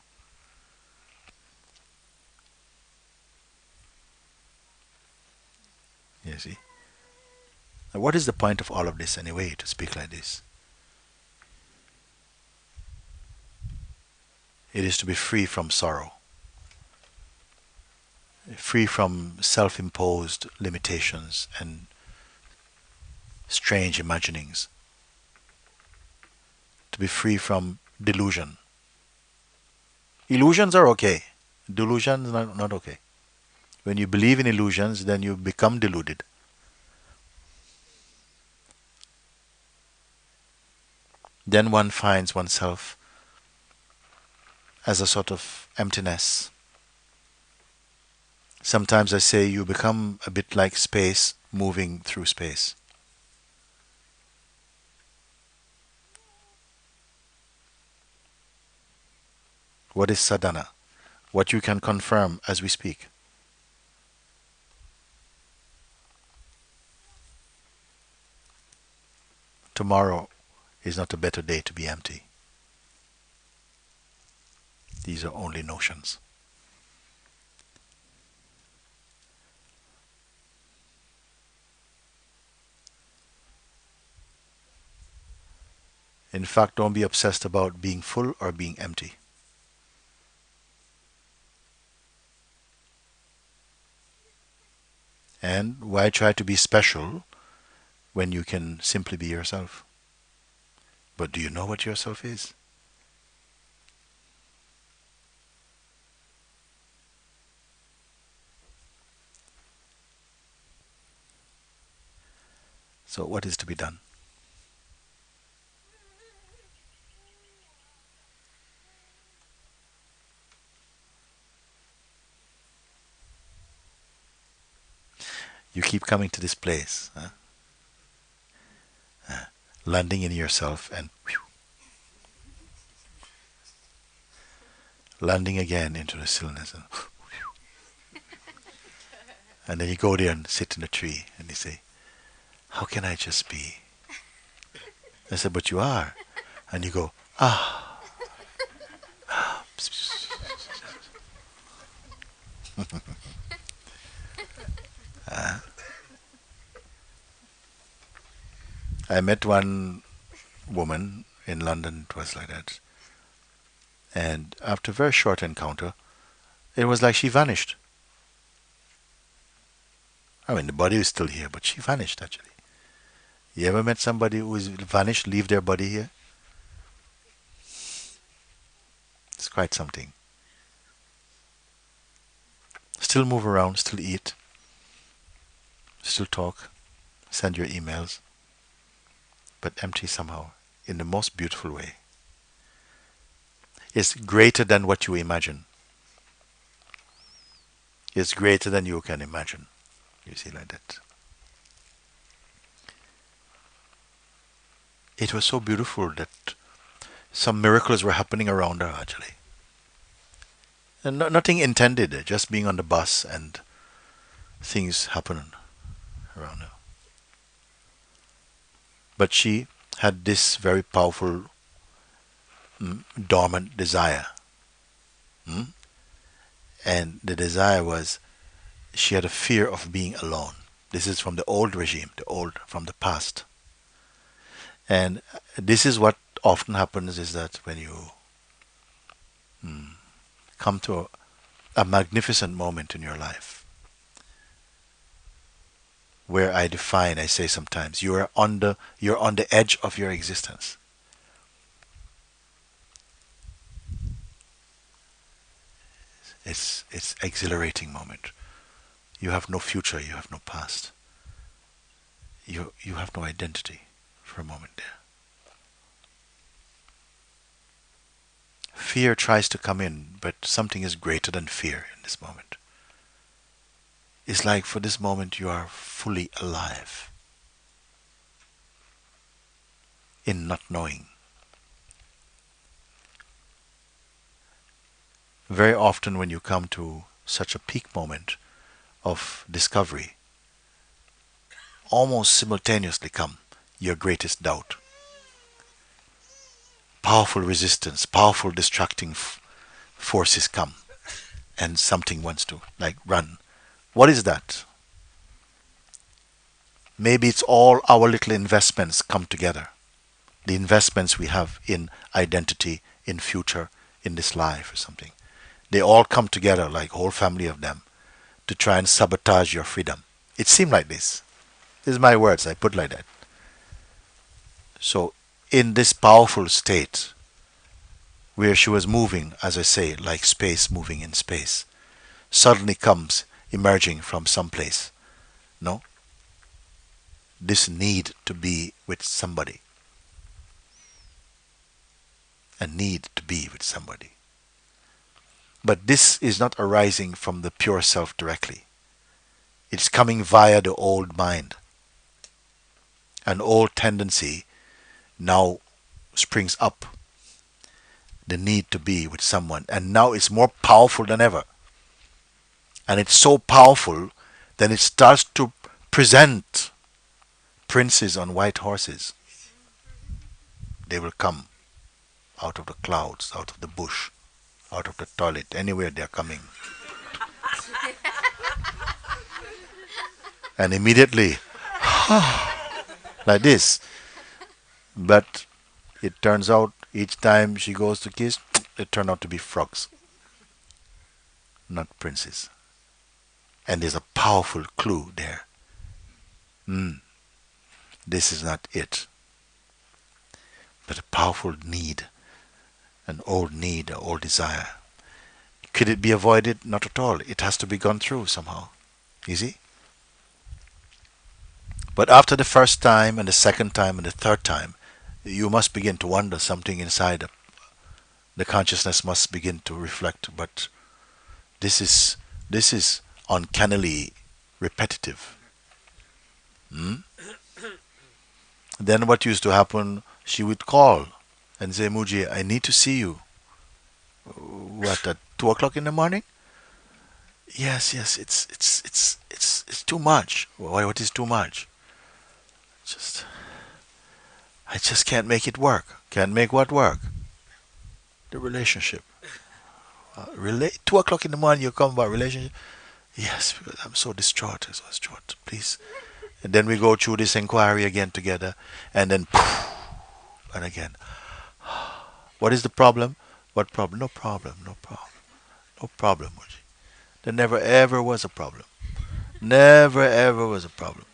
You see? Now, what is the point of all of this anyway, to speak like this? It is to be free from sorrow, free from self-imposed limitations and strange imaginings, to be free from delusion. Illusions are okay. Delusions not okay. When you believe in illusions, then you become deluded. Then one finds oneself as a sort of emptiness. Sometimes I say you become a bit like space moving through space. What is sadhana? What you can confirm as we speak. Tomorrow is not a better day to be empty. These are only notions. In fact, don't be obsessed about being full or being empty. And why try to be special when you can simply be yourself? But do you know what yourself is? So what is to be done? You keep coming to this place, landing in yourself and whew, landing again into the stillness. And then you go there and sit in a tree and you say, how can I just be? I said, but you are. And you go, ah. I met one woman in London, it was like that. And after a very short encounter, it was like she vanished. I mean, the body is still here, but she vanished actually. You ever met somebody who is vanished, leave their body here? It's quite something. Still move around, still eat, still talk, send your emails, but empty somehow, in the most beautiful way. It's greater than what you imagine. It's greater than you can imagine. You see, like that. It was so beautiful that some miracles were happening around her actually. And nothing intended, just being on the bus and things happening around her. But she had this very powerful dormant desire. And the desire was, she had a fear of being alone. This is from the old regime, from the past. And this is what often happens, is that when you come to a magnificent moment in your life, where I say sometimes, you're on the edge of your existence. It's exhilarating moment. You have no future, you have no past. You have no identity for a moment there. Fear tries to come in, but something is greater than fear in this moment. It's like for this moment you are fully alive in not knowing. Very often when you come to such a peak moment of discovery, almost simultaneously come your greatest doubt. Powerful resistance, powerful distracting forces come, and something wants to like run. What is that? Maybe it's all our little investments come together. The investments we have in identity, in future, in this life or something. They all come together, like a whole family of them, to try and sabotage your freedom. It seemed like this. These are my words, I put like that. So, in this powerful state, where she was moving, as I say, like space moving in space, suddenly comes emerging from some place. No? This need to be with somebody. A need to be with somebody. But this is not arising from the pure self directly. It's coming via the old mind. An old tendency now springs up. The need to be with someone. And now it's more powerful than ever. And it's so powerful that it starts to present princes on white horses. They will come out of the clouds, out of the bush, out of the toilet, anywhere they are coming. And immediately, like this. But it turns out each time she goes to kiss, it turned out to be frogs, not princes. And there's a powerful clue there. This is not it. But a powerful need, an old desire. Could it be avoided? Not at all. It has to be gone through somehow. You see? But after the first time and the second time and the third time, you must begin to wonder something inside. The consciousness must begin to reflect. But this is uncannily repetitive. Hmm? Then what used to happen, she would call and say, Mooji, I need to see you. What, at 2 o'clock in the morning? Yes, yes, it's too much. Why, what is too much? Just I just can't make it work. Can't make what work? The relationship. 2 o'clock in the morning you come about relationship? Yes, because I'm so distraught, so distraught. Please. And then we go through this inquiry again together, and then and again. What is the problem? What problem? No problem. No problem. No problem, Mooji. There never ever was a problem. Never ever was a problem.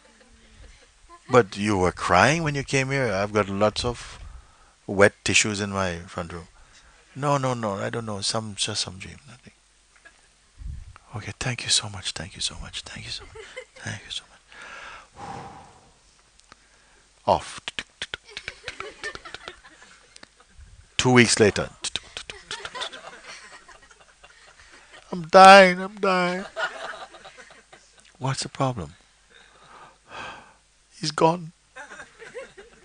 But you were crying when you came here. I've got lots of wet tissues in my front room. No, no, no. I don't know. Just some dream. Nothing. Okay. Thank you so much. Thank you so much. Thank you so much. Thank you so much. Off. 2 weeks later. I'm dying. I'm dying. What's the problem? He's gone.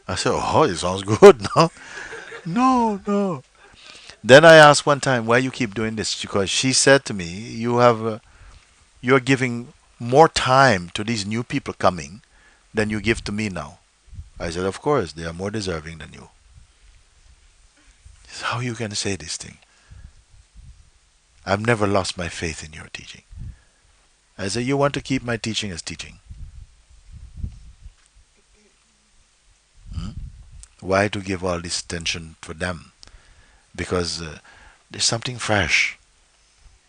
I said, oh, it sounds good, no? No, no. Then I asked one time, why you keep doing this? Because she said to me, you're giving more time to these new people coming than you give to me now. I said, of course, they are more deserving than you. She said, how you can say this thing? I've never lost my faith in your teaching. I said, you want to keep my teaching as teaching. Hmm? Why to give all this attention for them? Because there's something fresh.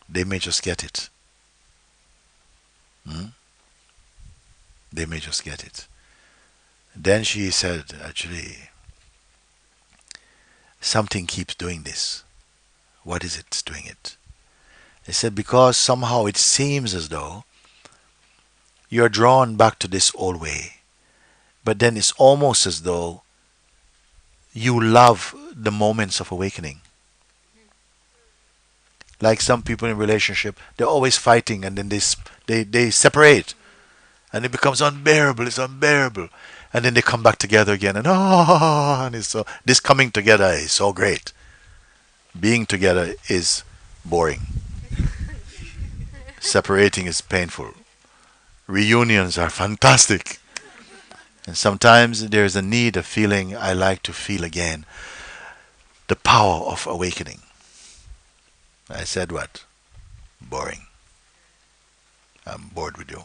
They may just get it. Hmm? They may just get it. Then she said, actually, something keeps doing this. What is it doing it? I said, because somehow it seems as though you're drawn back to this old way. But then it's almost as though you love the moments of awakening. Like some people in relationship, they're always fighting and then they separate and it becomes unbearable. It's unbearable, and then they come back together again, and it's so this coming together is so great. Being together is boring. Separating is painful. Reunions are fantastic. And sometimes there's a need of feeling. I like to feel again the power of awakening. I said what? Boring. I'm bored with you.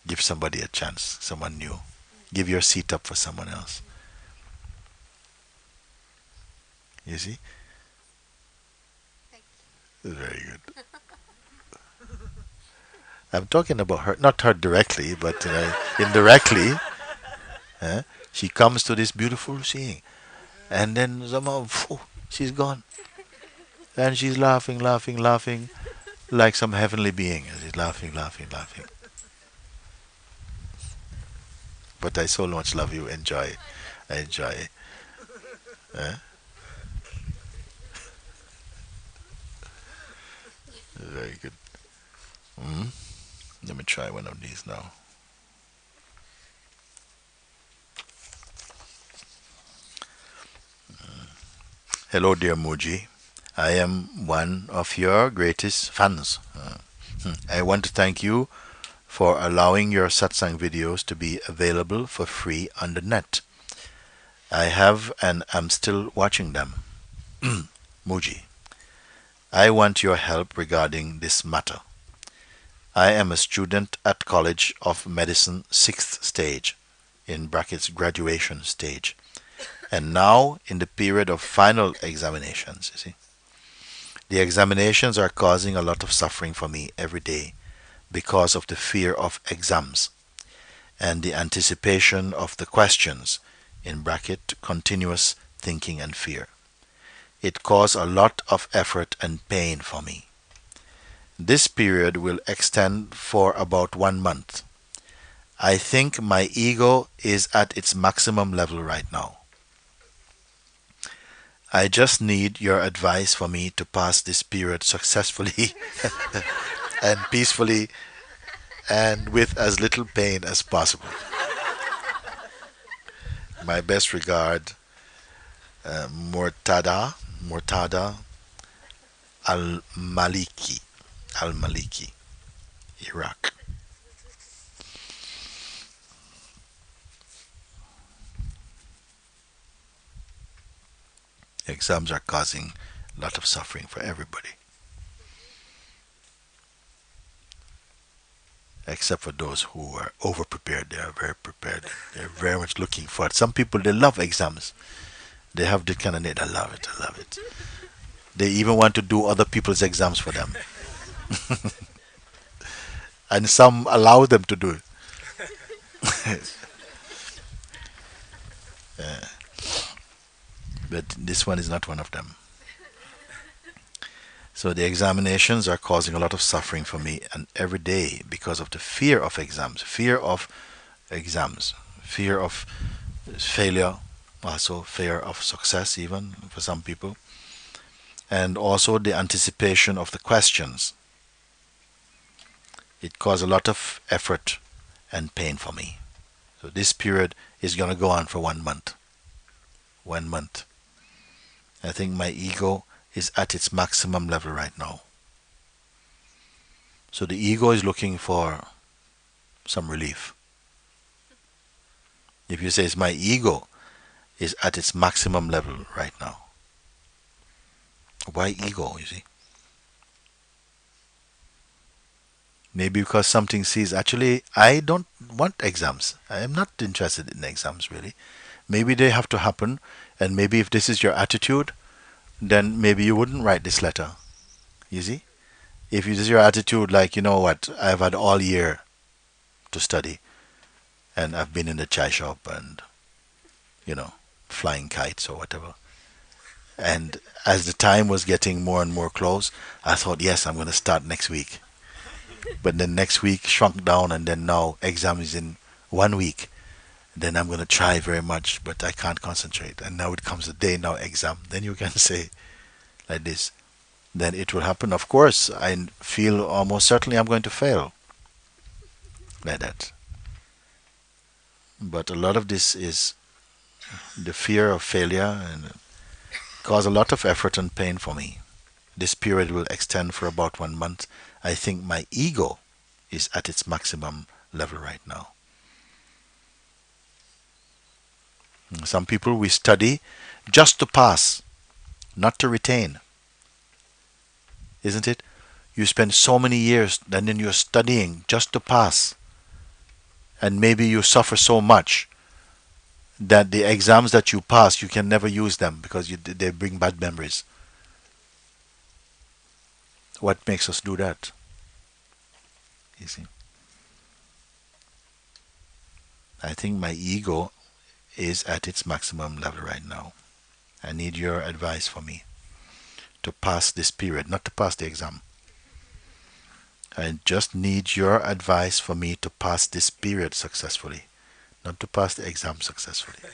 Give somebody a chance, someone new. Give your seat up for someone else. You see? Very good. I'm talking about her, not her directly, but indirectly. She comes to this beautiful seeing, and then somehow she's gone, and she's laughing, laughing, laughing, like some heavenly being. She's laughing, laughing, laughing. But I so much love you. Enjoy. I enjoy. Eh? Very good. Mm. Let me try one of these now. Hello, dear Mooji. I am one of your greatest fans. I want to thank you for allowing your satsang videos to be available for free on the net. I have and am still watching them. Mooji, I want your help regarding this matter. I am a student at College of Medicine 6th stage, in brackets graduation stage, and now in the period of final examinations, you see. The examinations are causing a lot of suffering for me every day because of the fear of exams and the anticipation of the questions, in bracket continuous thinking and fear. It caused a lot of effort and pain for me. This period will extend for about 1 month. I think my ego is at its maximum level right now. I just need your advice for me to pass this period successfully and peacefully and with as little pain as possible. My best regard, Mortada Al-Maliki, Al-Maliki, Iraq. Exams are causing a lot of suffering for everybody, except for those who are over prepared. They are very prepared. They're very much looking for it. Some people, they love exams. They have the kind of need. I love it. I love it. They even want to do other people's exams for them. And some allow them to do it. But this one is not one of them. So the examinations are causing a lot of suffering for me, and every day because of the fear of exams, fear of failure, also fear of success, even for some people, and also the anticipation of the questions. It caused a lot of effort and pain for me. So this period is going to go on for 1 month. 1 month. I think my ego is at its maximum level right now. So the ego is looking for some relief. If you say it's my ego is at its maximum level right now. Why ego, you see? Maybe because something sees, actually, I don't want exams. I am not interested in exams, really. Maybe they have to happen, and maybe if this is your attitude, then maybe you wouldn't write this letter. You see? If this is your attitude, like, you know what, I've had all year to study, and I've been in the chai shop and, flying kites or whatever. And as the time was getting more and more close, I thought, yes, I'm going to start next week. But then next week shrunk down, and then now exam is in 1 week. Then I'm going to try very much, but I can't concentrate. And now it comes the day now exam. Then you can say like this. Then it will happen. Of course, I feel almost certainly I'm going to fail like that. But a lot of this is the fear of failure and cause a lot of effort and pain for me. This period will extend for about 1 month. I think my ego is at its maximum level right now. Some people, we study just to pass, not to retain. Isn't it? You spend so many years and then you're studying just to pass. And maybe you suffer so much that the exams that you pass, you can never use them because they bring bad memories. What makes us do that? You see? I think my ego is at its maximum level right now. I need your advice for me to pass this period, not to pass the exam. I just need your advice for me to pass this period successfully, not to pass the exam successfully,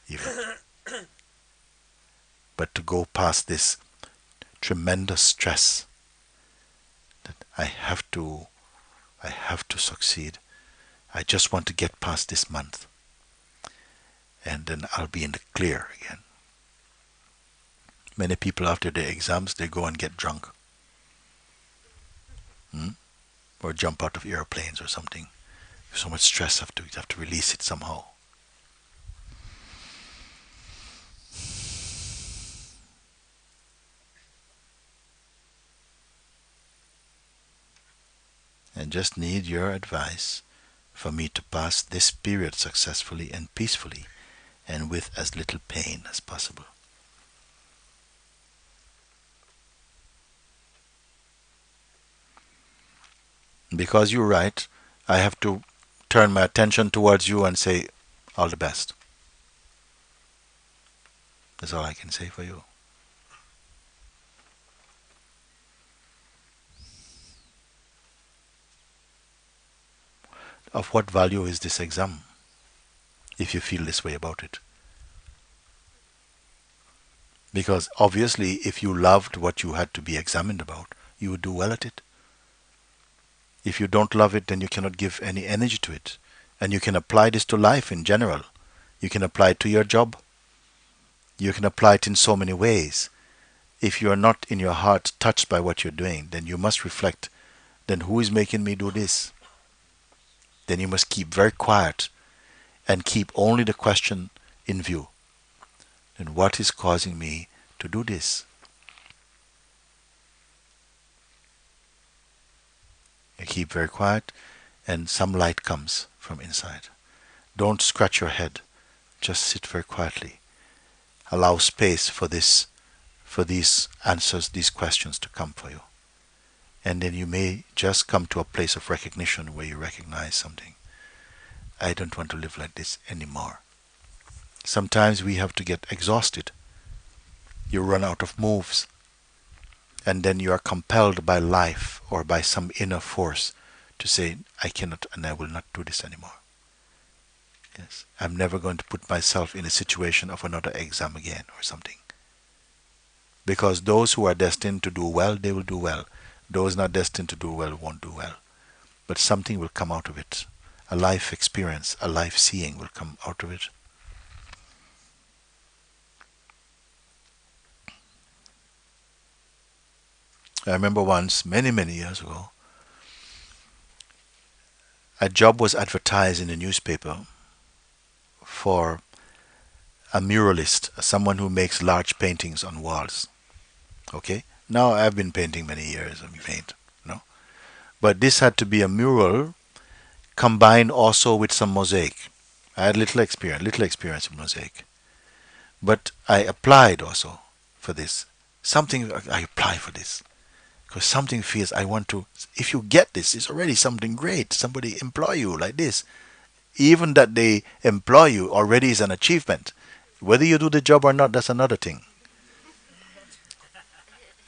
even, but to go past this tremendous stress that I have to succeed. I just want to get past this month, and then I'll be in the clear again. Many people after their exams, they go and get drunk. Or jump out of airplanes or something. So much stress, you have to release it somehow. And just need your advice for me to pass this period successfully and peacefully and with as little pain as possible. Because you're right, I have to turn my attention towards you and say, all the best. That's all I can say for you. Of what value is this exam, if you feel this way about it? Because obviously, if you loved what you had to be examined about, you would do well at it. If you don't love it, then you cannot give any energy to it. And you can apply this to life in general. You can apply it to your job. You can apply it in so many ways. If you are not in your heart touched by what you're doing, then you must reflect, then who is making me do this? Then you must keep very quiet and keep only the question in view. Then what is causing me to do this? You keep very quiet and some light comes from inside. Don't scratch your head. Just sit very quietly. Allow space for this, for these answers, these questions to come for you. And then you may just come to a place of recognition where you recognize something. I don't want to live like this anymore. Sometimes we have to get exhausted. You run out of moves. And then you are compelled by life or by some inner force to say, I cannot and I will not do this anymore. Yes, I'm never going to put myself in a situation of another exam again or something. Because those who are destined to do well, they will do well. Those not destined to do well won't do well. But something will come out of it. A life experience, a life seeing will come out of it. I remember once, many, many years ago, a job was advertised in the newspaper for a muralist, someone who makes large paintings on walls. Okay? Now I've been painting many years, I paint, no? But this had to be a mural combined also with some mosaic. I had little experience with mosaic. But I applied also for this. Something, I apply for this. Because something feels I want to, if you get this, it's already something great. Somebody employ you like this. Even that they employ you already is an achievement. Whether you do the job or not, that's another thing.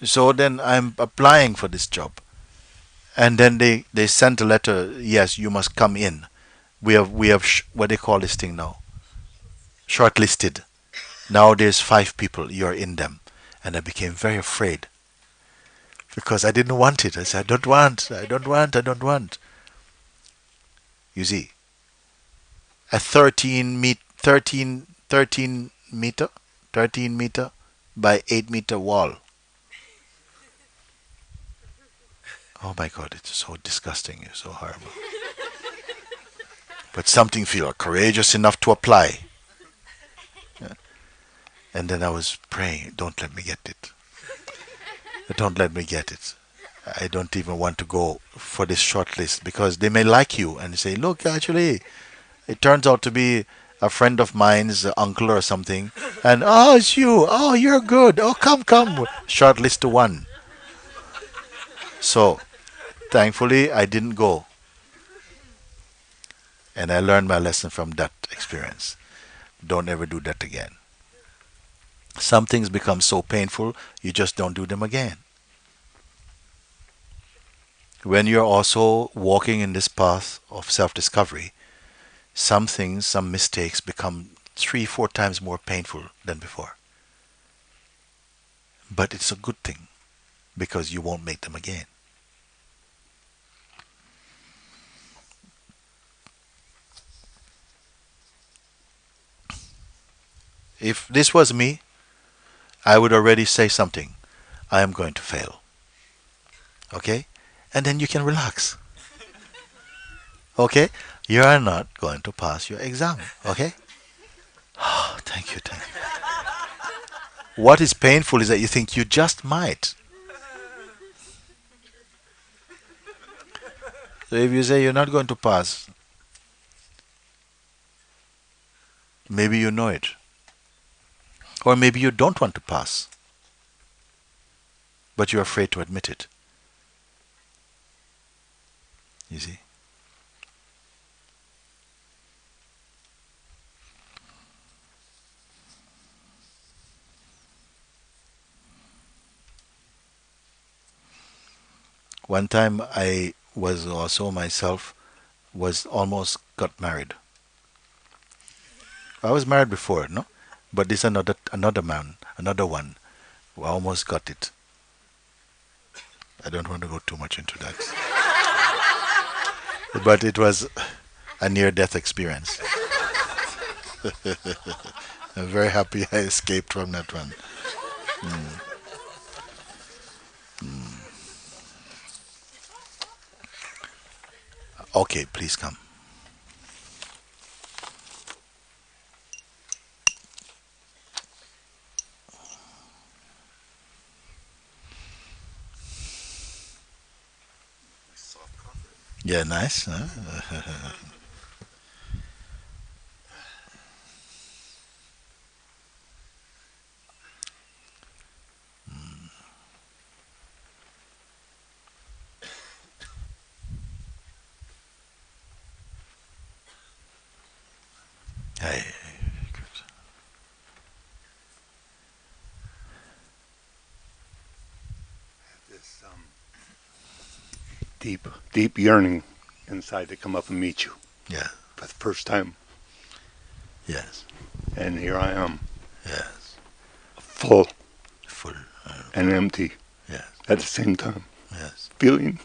So then I'm applying for this job. And then they sent a letter, yes, you must come in. We have what they call this thing now? Shortlisted. Now there's 5 people, you're in them. And I became very afraid. Because I didn't want it. I said, I don't want. You see, a 13 meter by 8 meter wall. Oh my God, it's so disgusting, it's so horrible. But something feel courageous enough to apply. Yeah. And then I was praying, don't let me get it. Don't let me get it. I don't even want to go for this short list because they may like you and say, look, actually, it turns out to be a friend of mine's uncle or something. And, oh, it's you. Oh, you're good. Oh, come. Short list to 1. So, thankfully, I didn't go. And I learned my lesson from that experience. Don't ever do that again. Some things become so painful, you just don't do them again. When you're also walking in this path of self-discovery, some things, some mistakes become 3-4 times more painful than before. But it's a good thing because you won't make them again. If this was me, I would already say something. I am going to fail. Okay? And then you can relax. Okay? You are not going to pass your exam. Okay? Oh, thank you. What is painful is that you think you just might. So if you say you're not going to pass, maybe you know it. Or maybe you don't want to pass, but you're afraid to admit it. You see? One time I was also myself was almost got married. I was married before, no? But this another man, another one who almost got it. I don't want to go too much into that. but it was a near-death experience. I'm very happy I escaped from that one. Okay, please come. Yeah, nice. Huh? Hey, good. This deep yearning inside to come up and meet you Yeah, for the first time. yes, And here I am, yes. full Full. and empty Yes, at the same time, yes, feeling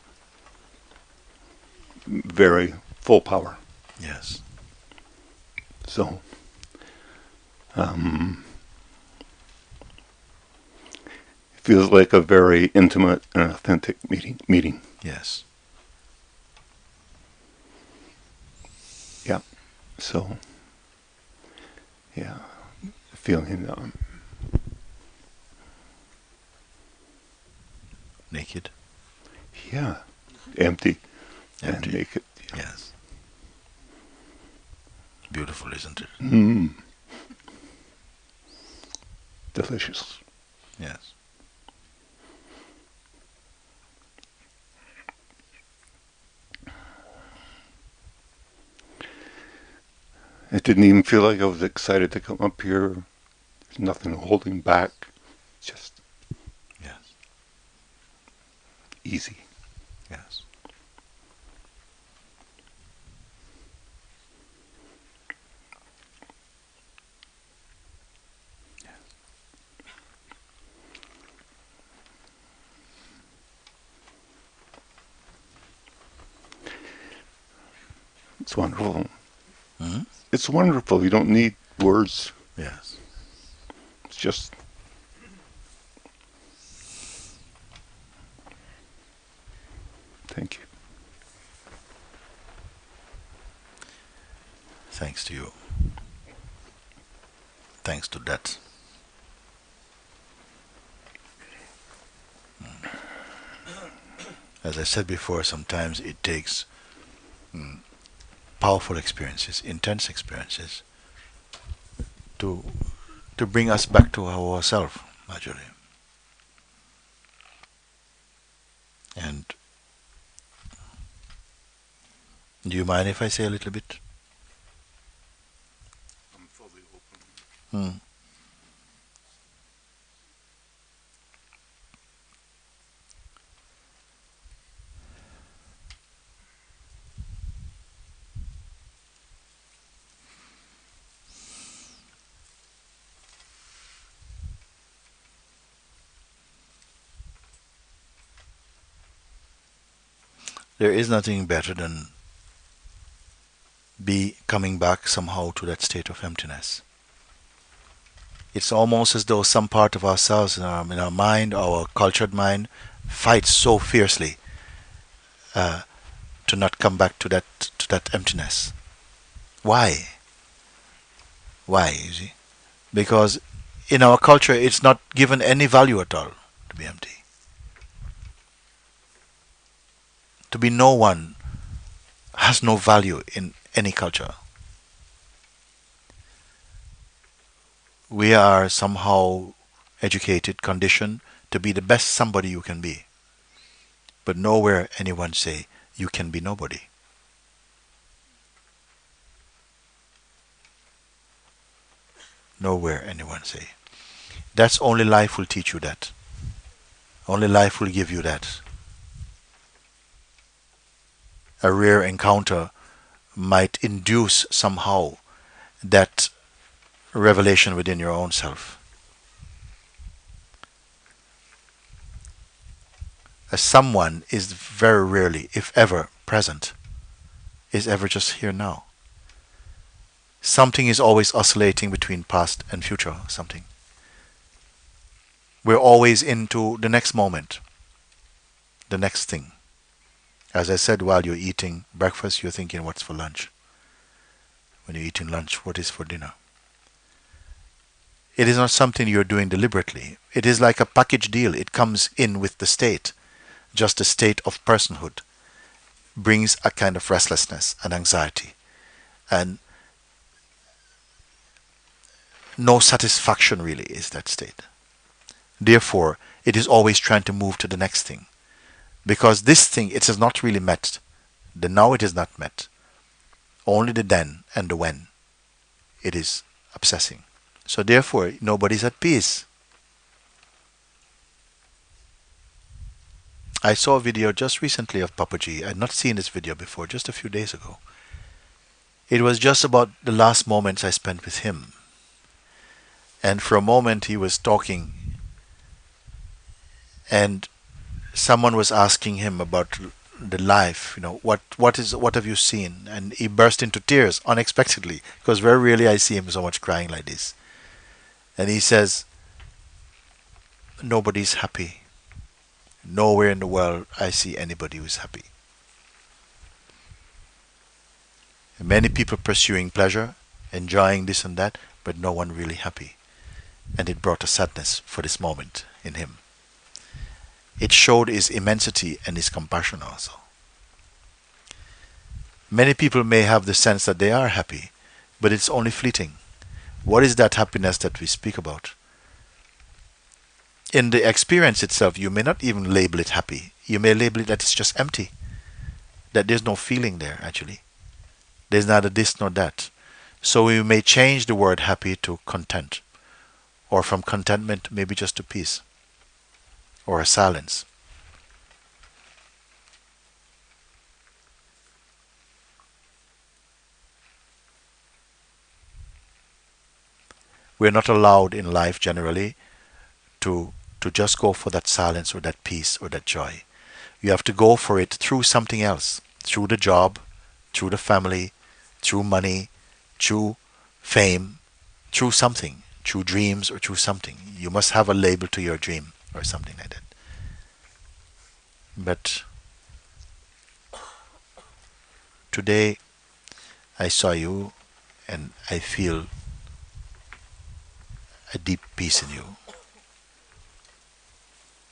very full power. yes. So, it feels like a very intimate and authentic meeting. Yes. Yeah. So, yeah, feeling Naked, yeah, empty and empty. naked. Yeah. Yes. Beautiful, isn't it? Delicious. Yes. It didn't even feel like I was excited to come up here. There's nothing holding back. Just Yes. easy. Yes. It's wonderful. Hmm. It's wonderful. You don't need words. Yes. It's just thank you. Thanks to you. Thanks to that. As I said before, sometimes it takes powerful experiences, intense experiences, to to bring us back to ourselves, actually. And do you mind if I say a little bit? I'm fully open. Hmm. There is nothing better than be coming back somehow to that state of emptiness. It's almost as though some part of ourselves in our mind, our cultured mind, fights so fiercely uh, to not come back to that emptiness. Why? Why? You see, because in our culture, it's not given any value at all to be empty. To be no one has no value in any culture. We are somehow educated, conditioned to be the best somebody you can be. But nowhere anyone say you can be nobody. Nowhere anyone say. That's only life will teach you that. Only life will give you that. A rare encounter might induce somehow that revelation within your own self. As someone is very rarely, if ever, present is ever just here now. Something is always oscillating between past and future, something. We're always into the next moment, the next thing. As I said, while you're eating breakfast, you're thinking what's for lunch. When you're eating lunch, what is for dinner? It is not something you're doing deliberately. It is like a package deal. It comes in with the state. Just the state of personhood brings a kind of restlessness and anxiety and no satisfaction really is that state. Therefore, it is always trying to move to the next thing. Because this thing, it is not really met. The now it is not met. Only the then and the when it is obsessing. So therefore, nobody's at peace. I saw a video just recently of Papaji. I had not seen this video before, just a few days ago. It was just about the last moments I spent with him. And for a moment he was talking, and someone was asking him about the life, what have you seen? And he burst into tears unexpectedly, because very rarely I see him so much crying like this. And he says, nobody's happy. Nowhere in the world I see anybody who's happy. Many people pursuing pleasure, enjoying this and that, but no one really happy. And it brought a sadness for this moment in him. It showed his immensity and his compassion also. Many people may have the sense that they are happy, but it's only fleeting. What is that happiness that we speak about? In the experience itself, you may not even label it happy. You may label it that it's just empty, that there's no feeling there actually. There's neither this nor that. So we may change the word happy to content, or from contentment maybe just to peace, or a silence. We're not allowed in life generally to just go for that silence or that peace or that joy. You have to go for it through something else, through the job, through the family, through money, through fame, through something, through dreams or through something. You must have a label to your dream or something like that. But today I saw you and I feel a deep peace in you.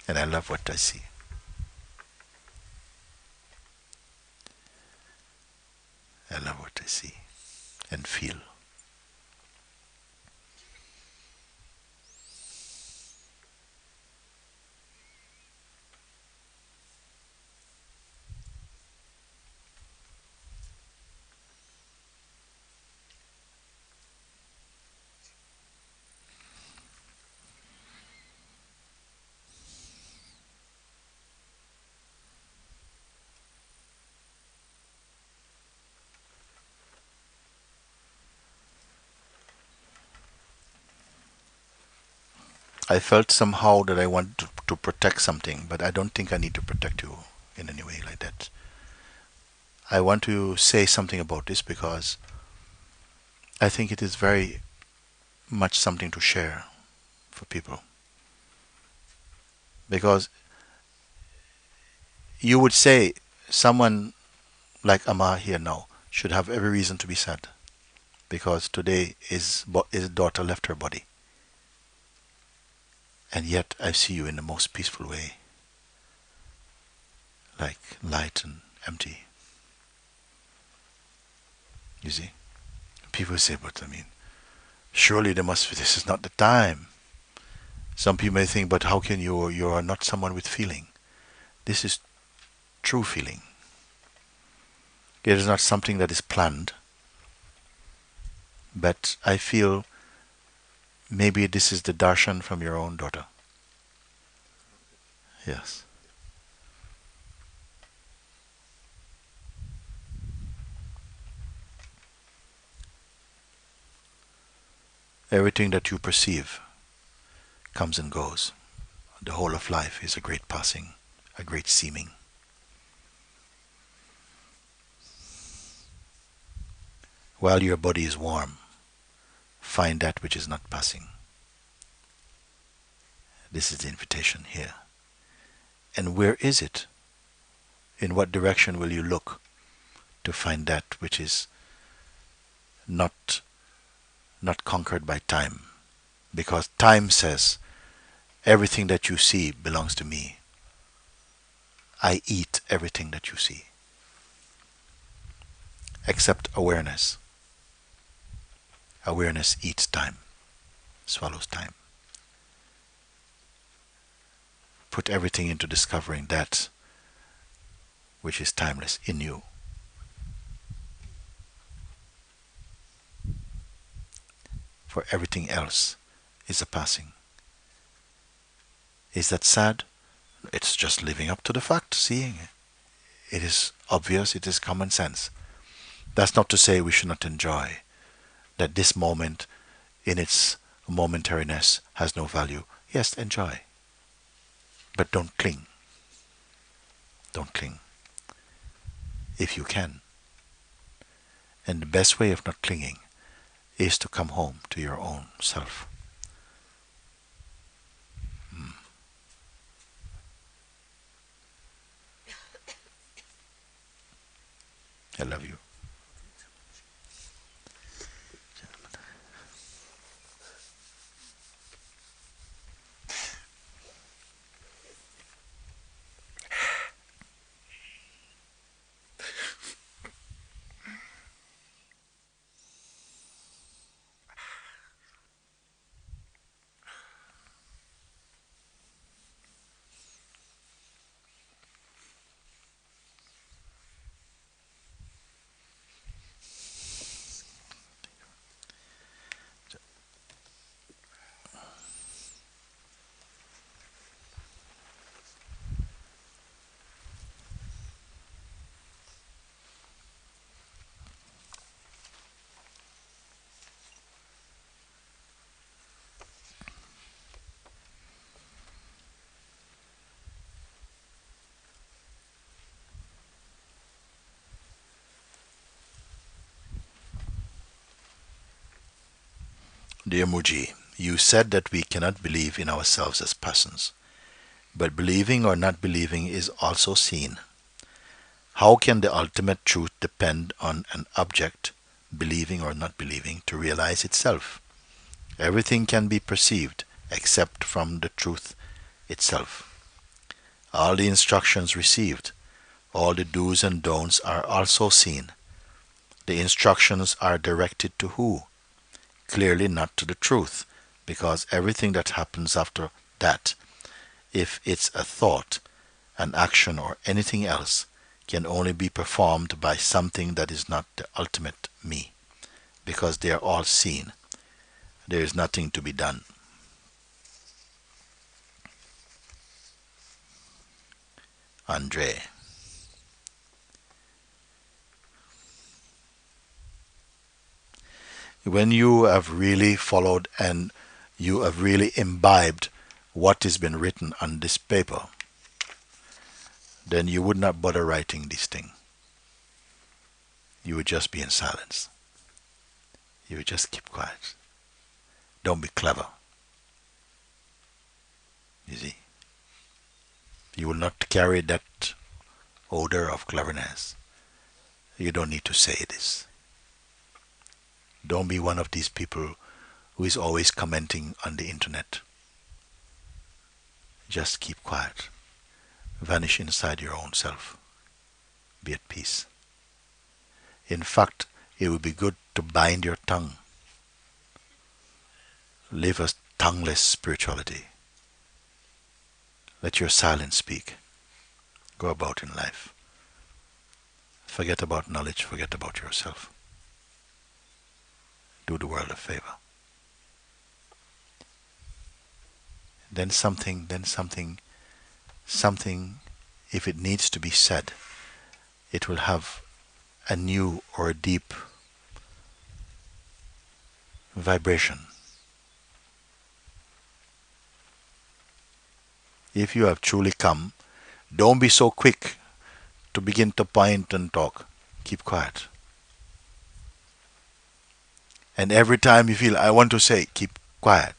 And I love what I see. I love what I see and feel. I felt somehow that I want to protect something, but I don't think I need to protect you in any way like that. I want to say something about this because I think it is very much something to share for people. Because you would say someone like Amma here now should have every reason to be sad, because today his daughter left her body. And yet I see you in the most peaceful way, like light and empty. You see? People say, but I mean, surely this is not the time. Some people may think, but how can you are not someone with feeling. This is true feeling. It is not something that is planned. But I feel maybe this is the darshan from your own daughter. Yes. Everything that you perceive comes and goes. The whole of life is a great passing, a great seeming. While your body is warm, find that which is not passing. This is the invitation here. And where is it? In what direction will you look to find that which is not conquered by time? Because time says, everything that you see belongs to me. I eat everything that you see. Except awareness. Awareness eats time, swallows time. Put everything into discovering that which is timeless in you. For everything else is a passing. Is that sad? It's just living up to the fact, seeing it. It is obvious, it is common sense. That's not to say we should not enjoy, that this moment in its momentariness has no value. Yes, enjoy. But don't cling. Don't cling. If you can. And the best way of not clinging is to come home to your own self. I love you. Dear Mooji, you said that we cannot believe in ourselves as persons, but believing or not believing is also seen. How can the ultimate truth depend on an object, believing or not believing, to realize itself? Everything can be perceived except from the truth itself. All the instructions received, all the do's and don'ts are also seen. The instructions are directed to who? Clearly not to the truth, because everything that happens after that, if it's a thought, an action, or anything else, can only be performed by something that is not the ultimate me, because they are all seen. There is nothing to be done. Andre. When you have really followed and you have really imbibed what has been written on this paper, then you would not bother writing this thing. You would just be in silence. You would just keep quiet. Don't be clever. You see? You will not carry that odor of cleverness. You don't need to say this. Don't be one of these people who is always commenting on the internet. Just keep quiet. Vanish inside your own self. Be at peace. In fact, it would be good to bind your tongue. Live a tongueless spirituality. Let your silence speak. Go about in life. Forget about knowledge, forget about yourself. Do the world a favor. Then something, if it needs to be said, it will have a new or a deep vibration. If you have truly come, don't be so quick to begin to point and talk. Keep quiet. And every time you feel, I want to say, keep quiet.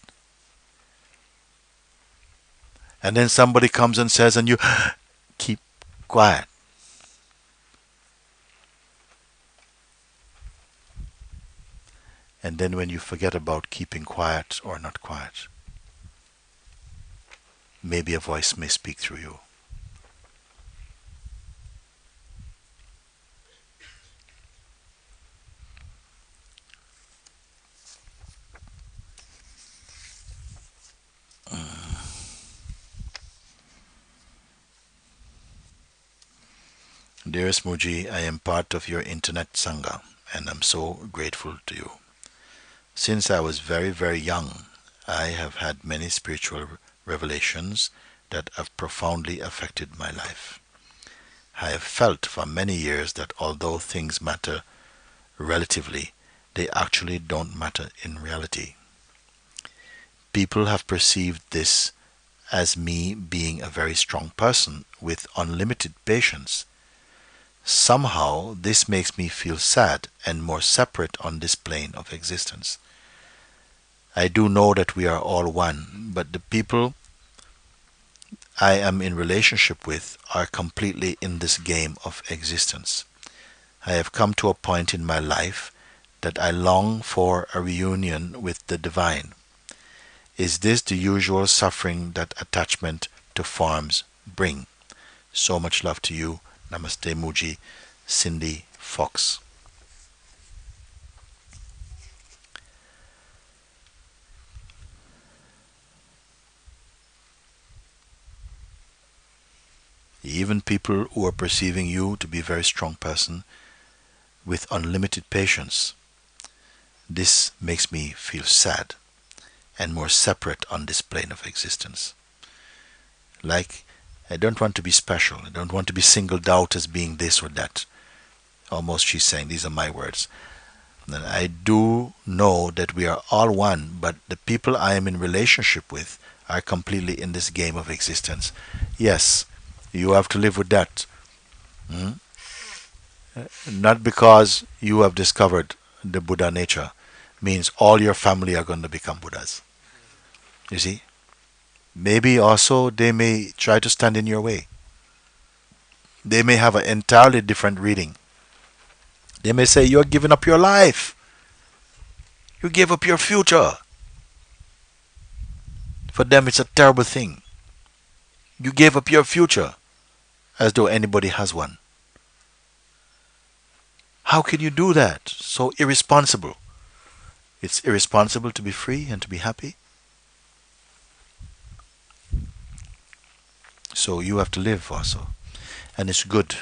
And then somebody comes and says, and you keep quiet. And then when you forget about keeping quiet or not quiet, maybe a voice may speak through you. Dearest Mooji, I am part of your internet Sangha and I'm so grateful to you. Since I was very, very young, I have had many spiritual revelations that have profoundly affected my life. I have felt for many years that although things matter relatively, they actually don't matter in reality. People have perceived this as me being a very strong person with unlimited patience. Somehow this makes me feel sad and more separate on this plane of existence. I do know that we are all one, but the people I am in relationship with are completely in this game of existence. I have come to a point in my life that I long for a reunion with the divine. Is this the usual suffering that attachment to forms bring? So much love to you. Namaste Mooji. Cindy Fox. Even people who are perceiving you to be a very strong person with unlimited patience, this makes me feel sad and more separate on this plane of existence. Like, I don't want to be special. I don't want to be singled out as being this or that. Almost she's saying, these are my words. And I do know that we are all one, but the people I am in relationship with are completely in this game of existence. Yes, you have to live with that. Hmm? Not because you have discovered the Buddha nature means all your family are going to become Buddhas. You see? Maybe also they may try to stand in your way. They may have an entirely different reading. They may say, you're giving up your life. You gave up your future. For them, it's a terrible thing. You gave up your future as though anybody has one. How can you do that? So irresponsible. It's irresponsible to be free and to be happy. So you have to live also. And it's good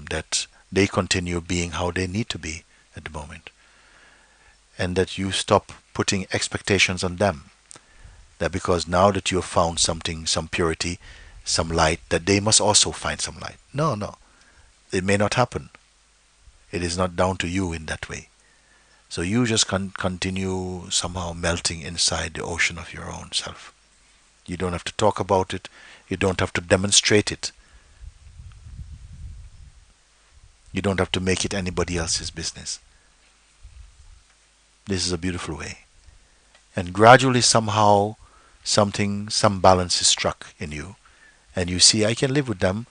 that they continue being how they need to be at the moment. And that you stop putting expectations on them. That because now that you have found something, some purity, some light, that they must also find some light. No, no. It may not happen. It is not down to you in that way. So you just continue somehow melting inside the ocean of your own self. You don't have to talk about it. You don't have to demonstrate it. You don't have to make it anybody else's business. This is a beautiful way. And gradually somehow some balance is struck in you. And you see, I can live with them.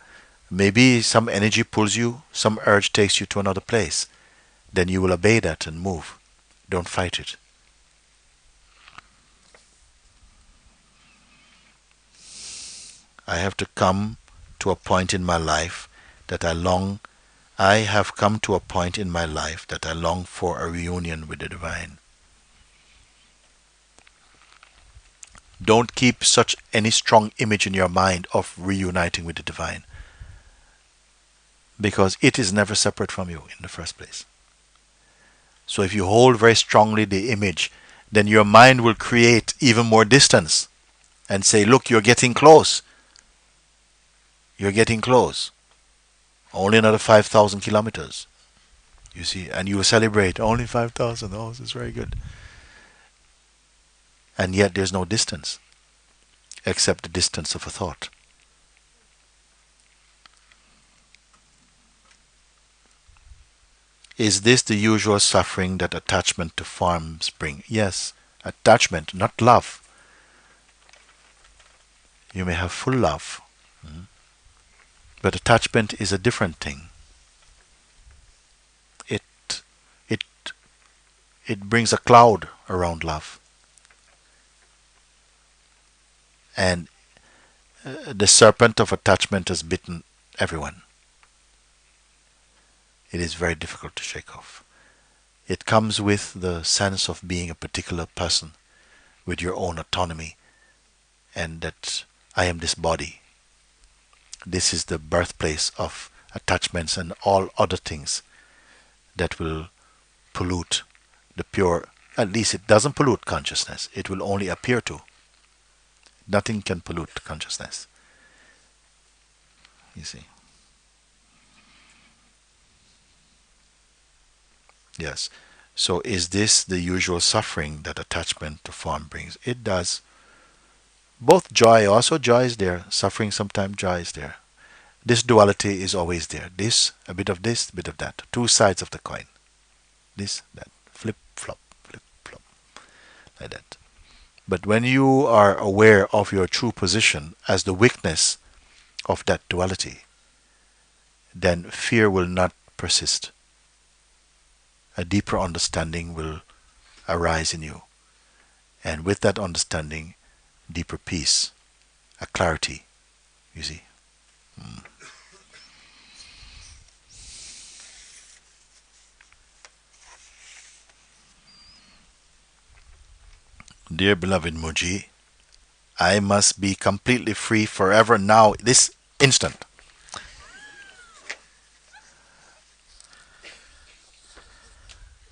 Maybe some energy pulls you, some urge takes you to another place. Then you will obey that and move. Don't fight it. I have to come to a point in my life that I have come to a point in my life that I long for a reunion with the divine. Don't keep such any strong image in your mind of reuniting with the divine, because it is never separate from you in the first place. So if you hold very strongly the image, then your mind will create even more distance and say, look, you're getting close. You're getting close. Only another 5,000 kilometers. You see, and you will celebrate only 5,000. Oh, this is very good. And yet there's no distance except the distance of a thought. Is this the usual suffering that attachment to forms bring? Yes, attachment, not love. You may have full love, but attachment is a different thing. It it it brings a cloud around love, and the serpent of attachment has bitten everyone. It is very difficult to shake off. It comes with the sense of being a particular person with your own autonomy, and that I am this body. This is the birthplace of attachments and all other things that will pollute the pure. At least it doesn't pollute consciousness. It will only appear to. Nothing can pollute consciousness. You see. Yes. So is this the usual suffering that attachment to form brings? It does. Both joy, also joy is there. Suffering, sometimes joy is there. This duality is always there. This, a bit of this, a bit of that. Two sides of the coin. This, that. Flip, flop, like that. But when you are aware of your true position as the weakness of that duality, then fear will not persist. A deeper understanding will arise in you. And with that understanding, deeper peace, a clarity, you see. Dear beloved Mooji, I must be completely free forever now, this instant.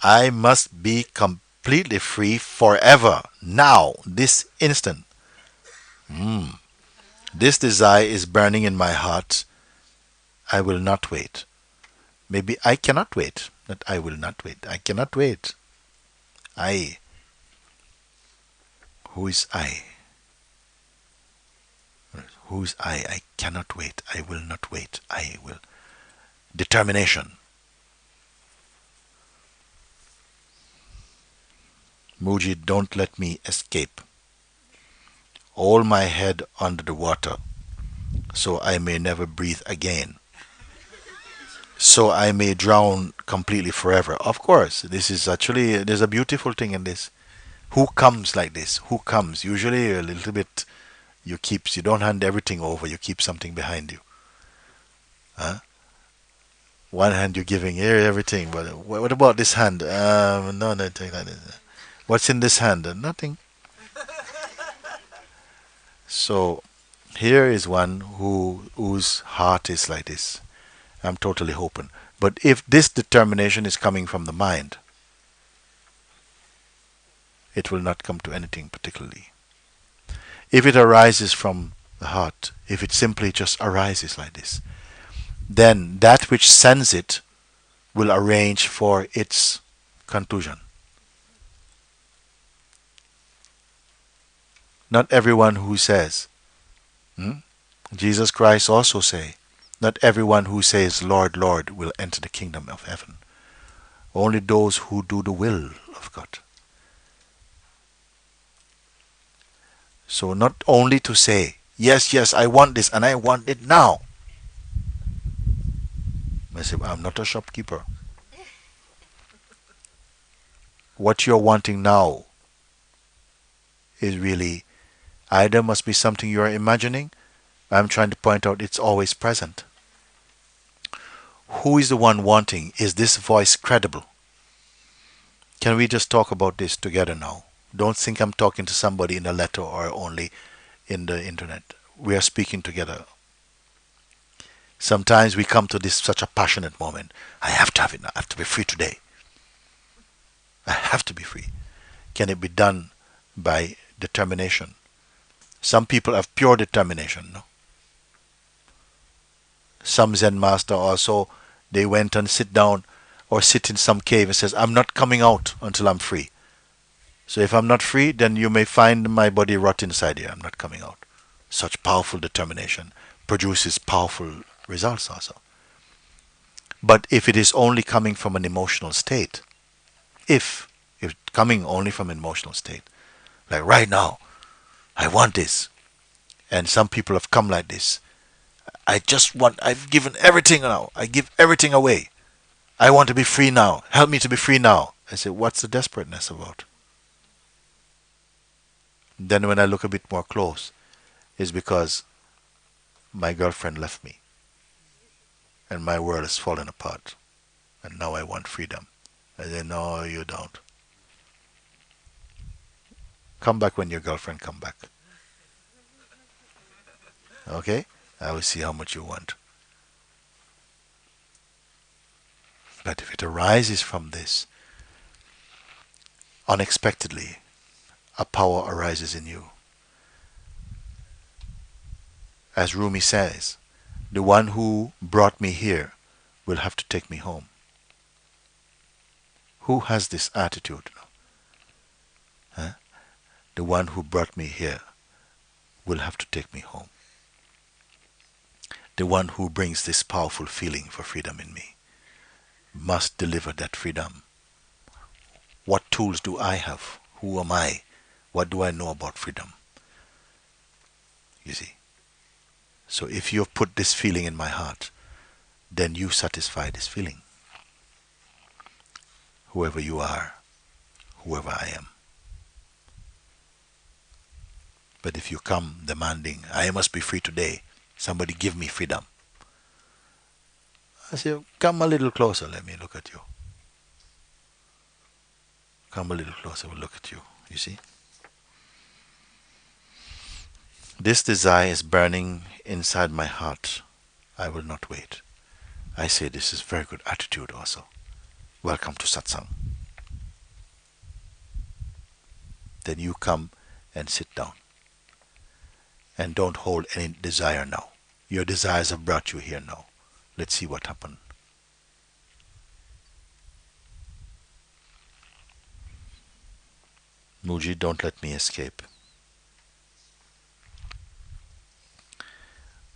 I must be completely free forever now, this instant. This desire is burning in my heart. I will not wait. Maybe I cannot wait. That I will not wait. I cannot wait. I. Who is I? Who is I? I cannot wait. I will not wait. I will. Determination. Mooji, don't let me escape. Hold my head under the water so I may never breathe again. So I may drown completely forever. Of course, this is actually, there's a beautiful thing in this. Who comes like this? Who comes? Usually a little bit, you don't hand everything over, you keep something behind you. Huh? One hand you're giving here everything, but what about this hand? No, nothing like this. What's in this hand? Nothing. So here is one whose heart is like this. I'm totally open. But if this determination is coming from the mind, it will not come to anything particularly. If it arises from the heart, if it simply just arises like this, then that which sends it will arrange for its conclusion. Not everyone who says, Jesus Christ also say, not everyone who says, Lord, Lord, will enter the kingdom of heaven. Only those who do the will of God. So not only to say, yes, yes, I want this and I want it now. I say, I'm not a shopkeeper. What you're wanting now is really either must be something you're imagining. I'm trying to point out it's always present. Who is the one wanting? Is this voice credible? Can we just talk about this together now? Don't think I'm talking to somebody in a letter or only in the internet. We are speaking together. Sometimes we come to this such a passionate moment. I have to have it now. I have to be free today. I have to be free. Can it be done by determination? Some people have pure determination. No? Some Zen master also, they went and sit down or sit in some cave and says, I'm not coming out until I'm free. So if I'm not free, then you may find my body rot inside here. I'm not coming out. Such powerful determination produces powerful results also. But if it is only coming from an emotional state, if coming only from an emotional state, like right now, I want this, and some people have come like this. I've given everything now. I give everything away. I want to be free now. Help me to be free now. I say, what's the desperateness about? Then when I look a bit more close, it's because my girlfriend left me and my world has fallen apart. And now I want freedom. I say, no, you don't. Come back when your girlfriend come back. Okay? I will see how much you want. But if it arises from this, unexpectedly, a power arises in you. As Rumi says, the one who brought me here will have to take me home. Who has this attitude? Huh? The one who brought me here will have to take me home. The one who brings this powerful feeling for freedom in me must deliver that freedom. What tools do I have? Who am I? What do I know about freedom? You see? So if you have put this feeling in my heart, then you satisfy this feeling. Whoever you are, whoever I am. But if you come demanding, I must be free today, somebody give me freedom. I say, come a little closer, let me look at you. Come a little closer, we'll look at you. You see? This desire is burning inside my heart. I will not wait. I say this is very good attitude also. Welcome to Satsang. Then you come and sit down. And don't hold any desire now. Your desires have brought you here now. Let's see what happened. Mooji, don't let me escape.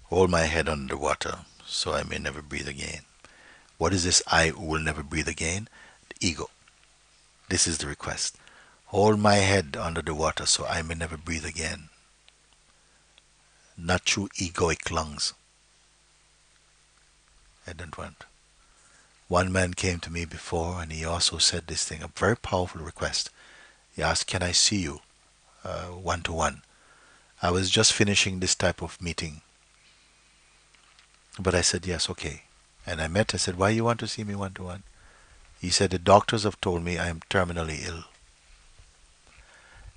Hold my head under water so I may never breathe again. What is this I who will never breathe again? The ego. This is the request. Hold my head under the water so I may never breathe again. Not through egoic lungs. I don't want. One man came to me before and he also said this thing, a very powerful request. He asked, can I see you one-to-one? I was just finishing this type of meeting. But I said, yes, okay. And I said, why you want to see me one-to-one? He said, the doctors have told me I am terminally ill.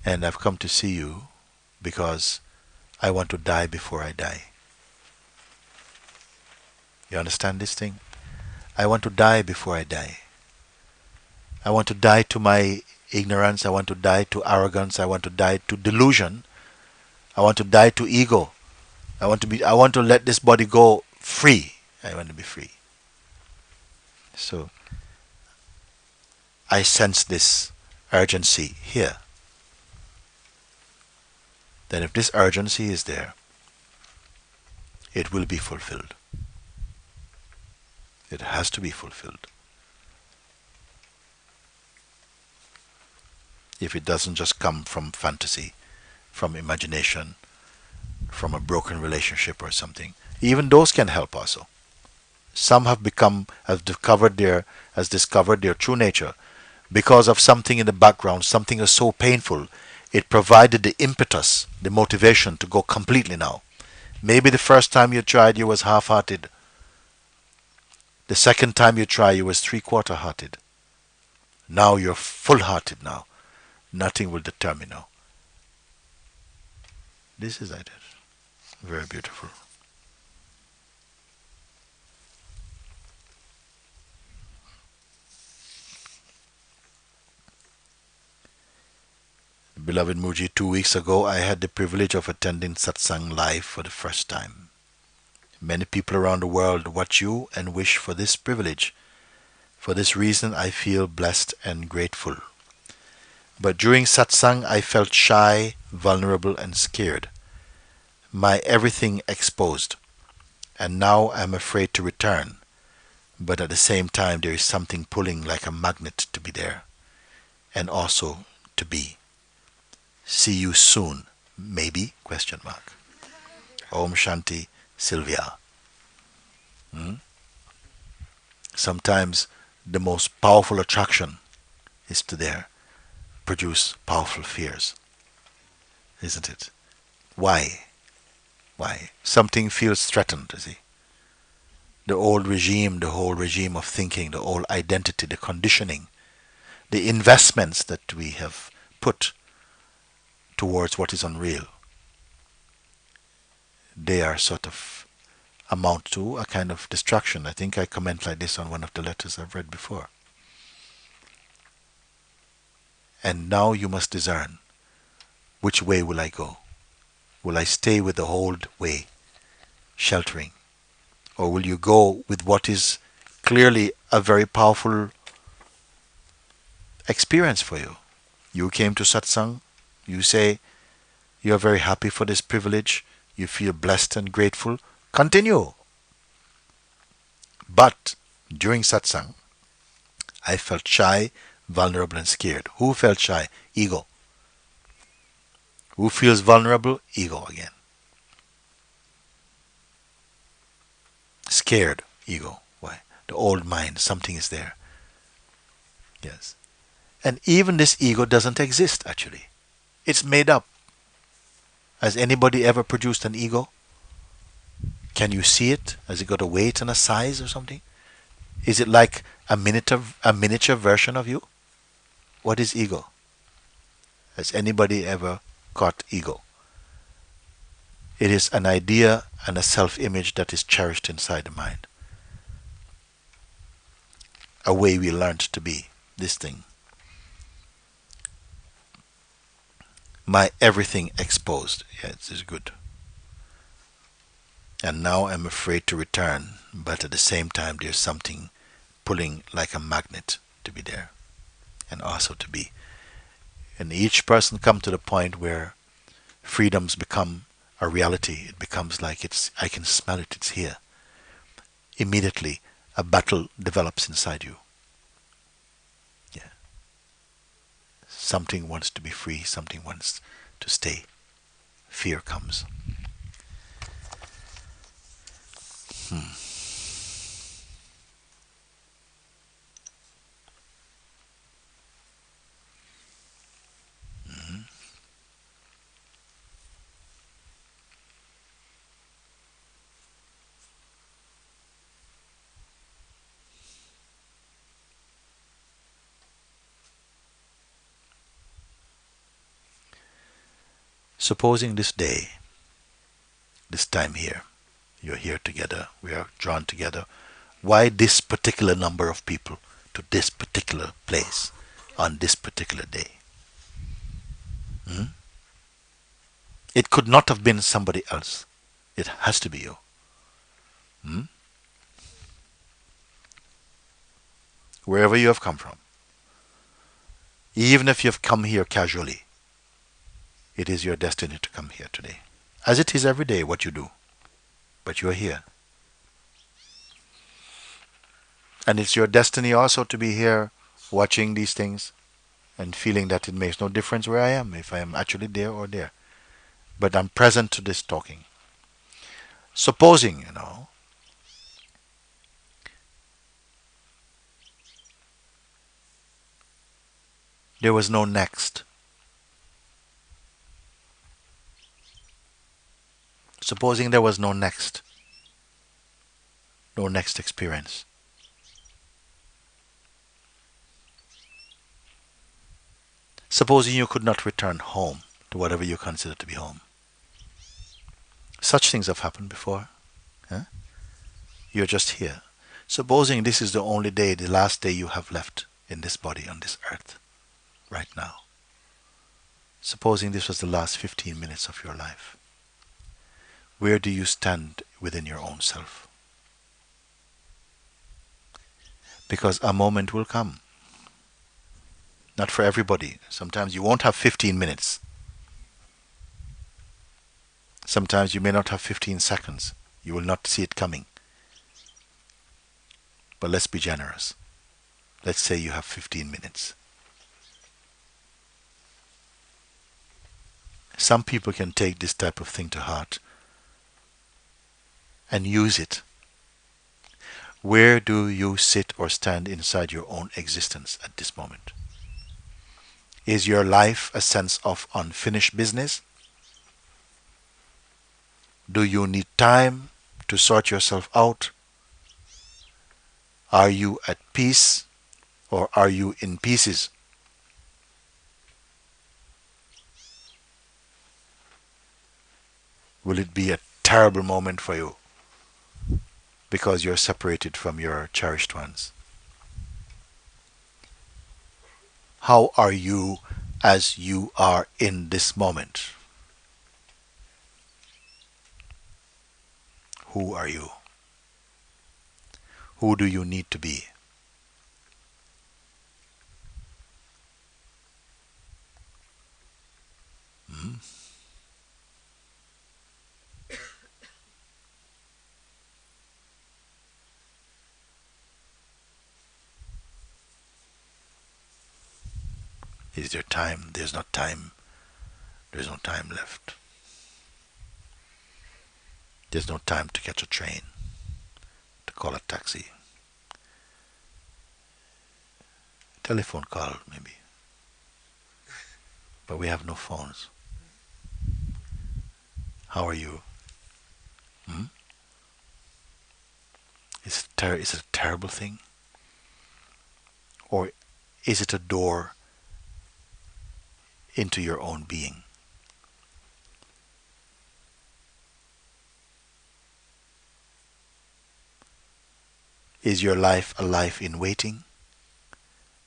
And I've come to see you because I want to die before I die. You understand this thing? I want to die before I die. I want to die to my ignorance. I want to die to arrogance. I want to die to delusion. I want to die to ego. I want to let this body go free. I want to be free. So I sense this urgency here. Then if this urgency is there, it will be fulfilled. It has to be fulfilled. If it doesn't just come from fantasy, from imagination, from a broken relationship or something, even those can help also. Some have discovered their true nature because of something in the background, something is so painful, it provided the impetus, the motivation to go completely now. Maybe the first time you tried, you was half-hearted. The second time you tried, you was three-quarter hearted. Now you're full-hearted now. Nothing will deter me now. This is it. Very beautiful. Beloved Mooji, 2 weeks ago I had the privilege of attending Satsang live for the first time. Many people around the world watch you and wish for this privilege. For this reason I feel blessed and grateful. But during Satsang I felt shy, vulnerable and scared. My everything exposed. And now I'm afraid to return. but at the same time there is something pulling like a magnet to be there and also to be. See you soon, maybe? Question mark. Om Shanti, Sylvia. Sometimes the most powerful attraction is to there produce powerful fears, isn't it? Why? Why? Something feels threatened, you see. The old regime, the whole regime of thinking, the old identity, the conditioning, the investments that we have put towards what is unreal, they are sort of amount to a kind of distraction. I think I comment like this on one of the letters I've read before. And now you must discern, which way will I go? Will I stay with the old way, sheltering? Or will you go with what is clearly a very powerful experience for you? You came to Satsang, you say you are very happy for this privilege, you feel blessed and grateful, continue. But during Satsang, I felt shy, vulnerable and scared. Who felt shy? Ego. Who feels vulnerable? Ego again. Scared, ego. Why? The old mind, something is there. Yes. And even this ego doesn't exist actually. It's made up. Has anybody ever produced an ego? Can you see it? Has it got a weight and a size or something? Is it like a miniature version of you? What is ego? Has anybody ever caught ego? It is an idea and a self-image that is cherished inside the mind. A way we learned to be, this thing. My everything exposed. Yeah, this is good. And now I'm afraid to return, but at the same time there's something pulling like a magnet to be there and also to be. And each person come to the point where freedoms become a reality. It becomes like I can smell it, it's here. Immediately a battle develops inside you. Yeah. Something wants to be free, something wants to stay. Fear comes. Supposing this day, this time here, you're here together, we are drawn together. Why this particular number of people to this particular place on this particular day? It could not have been somebody else. It has to be you. Wherever you have come from, even if you've come here casually, it is your destiny to come here today. As it is every day what you do. But you're here. And it's your destiny also to be here watching these things and feeling that it makes no difference where I am, if I am actually there or there. But I'm present to this talking. Supposing, there was no next. Supposing there was no next experience. Supposing you could not return home to whatever you consider to be home. Such things have happened before. Huh? You're just here. Supposing this is the only day, the last day you have left in this body on this earth, right now. Supposing this was the last 15 minutes of your life. Where do you stand within your own self? Because a moment will come. Not for everybody. Sometimes you won't have 15 minutes. Sometimes you may not have 15 seconds. You will not see it coming. But let's be generous. Let's say you have 15 minutes. Some people can take this type of thing to heart and use it. Where do you sit or stand inside your own existence at this moment? Is your life a sense of unfinished business? Do you need time to sort yourself out? Are you at peace or are you in pieces? Will it be a terrible moment for you because you're separated from your cherished ones? How are you as you are in this moment? Who are you? Who do you need to be? Hmm? Is there time? There's not time. There's no time left. There's no time to catch a train, to call a taxi. Telephone call, maybe. But we have no phones. How are you? Hmm? Is it a terrible thing? Or is it a door into your own being? Is your life a life in waiting?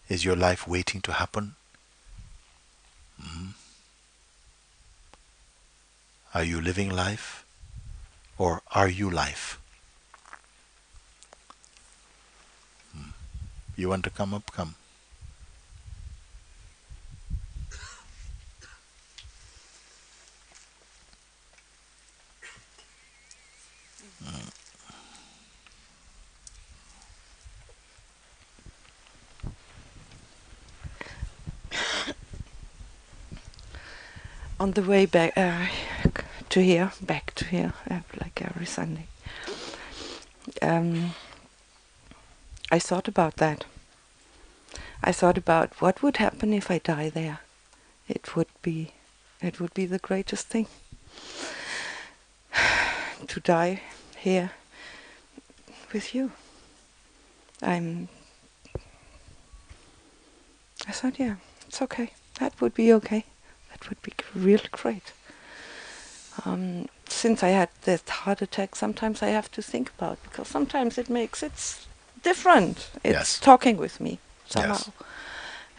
Is your life waiting to happen? Hmm? Are you living life? Or are you life? Hmm. You want to come up? Come. On the way back to here, like every Sunday, I thought about that. I thought about what would happen if I die there. It would be the greatest thing to die here with you. I thought, yeah, it's okay. That would be okay. That would be really great. Since I had that heart attack, sometimes I have to think about, because sometimes it's different. It's Yes. talking with me somehow. Yes.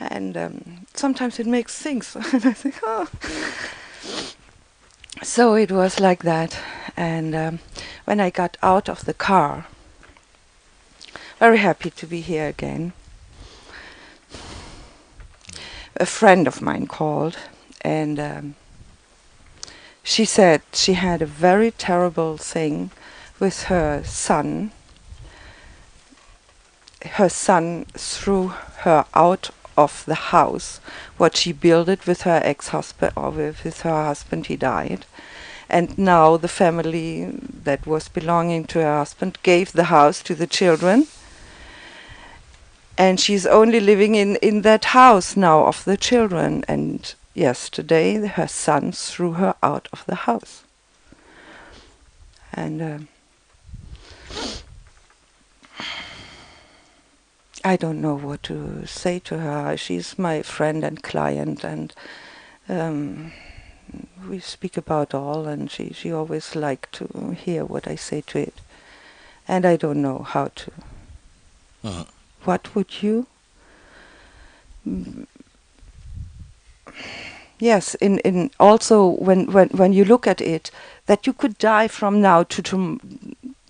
And sometimes it makes things. And I think, oh. So it was like that. And when I got out of the car, very happy to be here again, a friend of mine called, and she said she had a very terrible thing with her son. Her son threw her out of the house, what she built it with her ex-husband, or with her husband. He died. And now the family that was belonging to her husband gave the house to the children. And she's only living in that house now of the children. And yesterday her son threw her out of the house. And I don't know what to say to her. She's my friend and client, and we speak about all, and she always liked to hear what I say to it. And I don't know how to. Uh-huh. What would you? Yes, in also when you look at it, that you could die from now to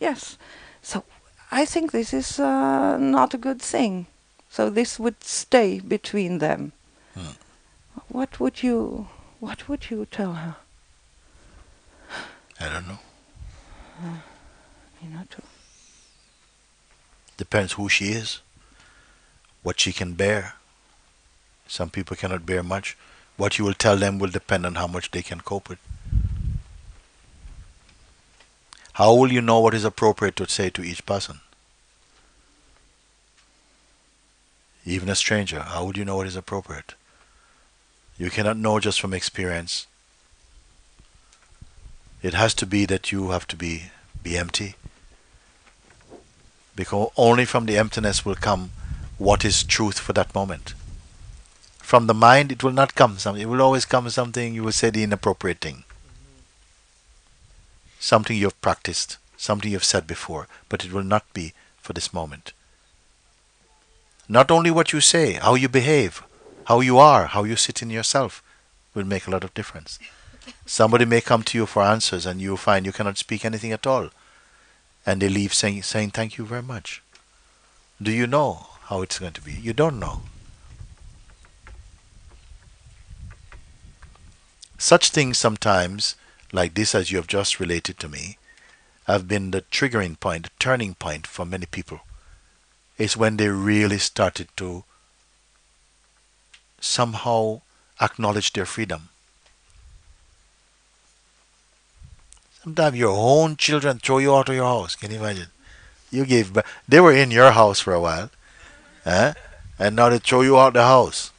yes. So I think this is not a good thing. So this would stay between them. Hmm. What would you tell her? I don't know. You know, to Depends who she is, what she can bear. Some people cannot bear much. What you will tell them will depend on how much they can cope with. How will you know what is appropriate to say to each person? Even a stranger, how would you know what is appropriate? You cannot know just from experience. It has to be that you have to be empty, because only from the emptiness will come what is truth for that moment. From the mind, it will not come something. It will always come something, you will say the inappropriate thing. Something you have practiced, something you have said before, but it will not be for this moment. Not only what you say, how you behave, how you are, how you sit in yourself will make a lot of difference. Somebody may come to you for answers and you find you cannot speak anything at all. And they leave saying thank you very much. Do you know how it's going to be? You don't know. Such things sometimes, like this as you have just related to me, have been the triggering point, the turning point for many people. It's when they really started to somehow acknowledge their freedom. Sometimes your own children throw you out of your house. Can you imagine? You gave birth. They were in your house for a while, eh? And now they throw you out the house.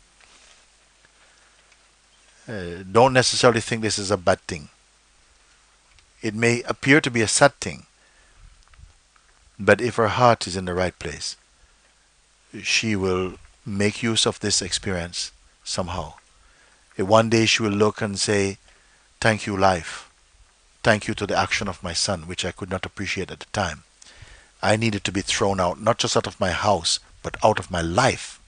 Don't necessarily think this is a bad thing. It may appear to be a sad thing, but if her heart is in the right place, she will make use of this experience somehow. One day she will look and say, thank you, life. Thank you to the action of my son, which I could not appreciate at the time. I needed to be thrown out, not just out of my house, but out of my life.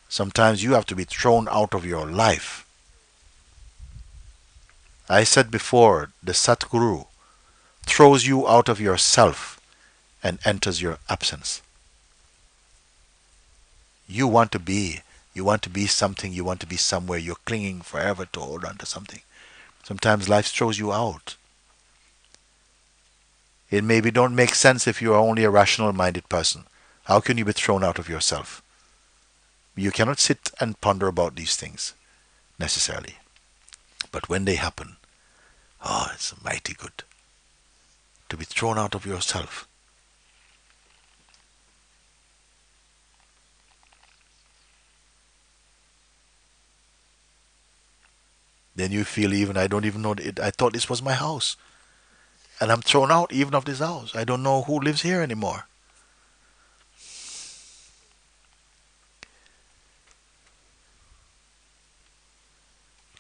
Sometimes you have to be thrown out of your life. I said before, the Satguru throws you out of yourself and enters your absence. You want to be something, you want to be somewhere, you're clinging forever to hold on to something. Sometimes life throws you out. It maybe don't make sense if you are only a rational-minded person. How can you be thrown out of yourself? You cannot sit and ponder about these things, necessarily. But when they happen, it's mighty good to be thrown out of yourself. Then you feel even, I don't even know, I thought this was my house. And I'm thrown out even of this house. I don't know who lives here anymore.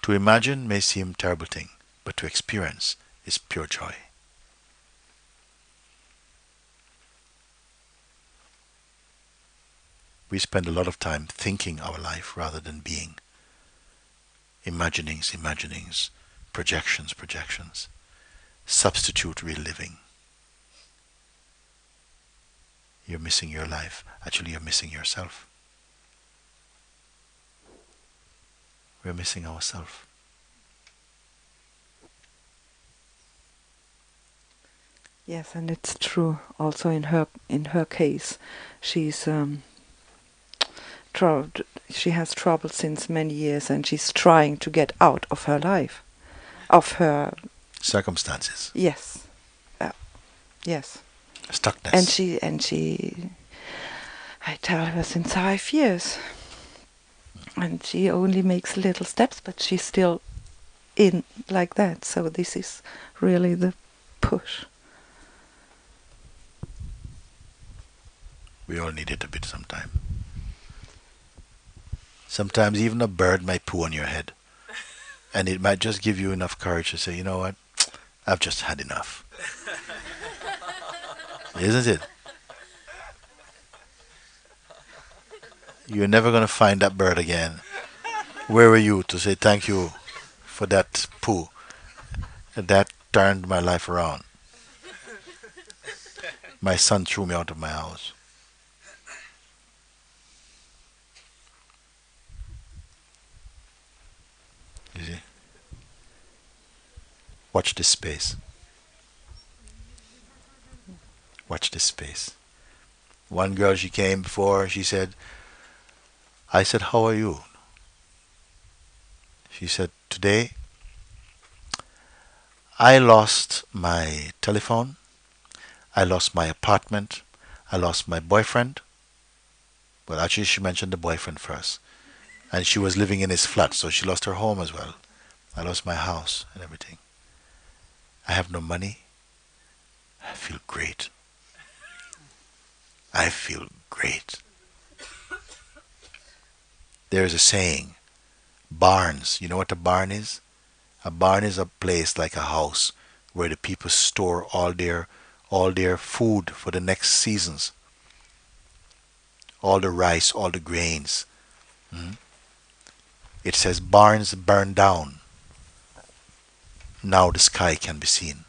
To imagine may seem a terrible thing, but to experience is pure joy. We spend a lot of time thinking our life rather than being. Imaginings, projections. Substitute real living. You're missing your life. Actually, you're missing yourself. We're missing ourselves. Yes, and it's true. Also, in her case, she's she has trouble since many years, and she's trying to get out of her life, of her Circumstances. yes, yes. Stuckness. And she, I tell her since 5 years, and she only makes little steps, but she's still in like that. So this is really the push. We all need it a bit sometime. Sometimes even a bird might poo on your head. And it might just give you enough courage to say, you know what? I've just had enough. Isn't it? You're never going to find that bird again. Where were you to say thank you for that poo? That turned my life around. My son threw me out of my house. You see? Watch this space. Watch this space. One girl, she came before, she said, I said, how are you? She said, today I lost my telephone, I lost my apartment, I lost my boyfriend. Well, actually, she mentioned the boyfriend first. And she was living in his flat, so she lost her home as well. I lost my house and everything. I have no money. I feel great. I feel great. There's a saying, barns. You know what a barn is? A barn is a place like a house where the people store all their food for the next seasons. All the rice, all the grains. Mm. It says barns burn down. Now the sky can be seen.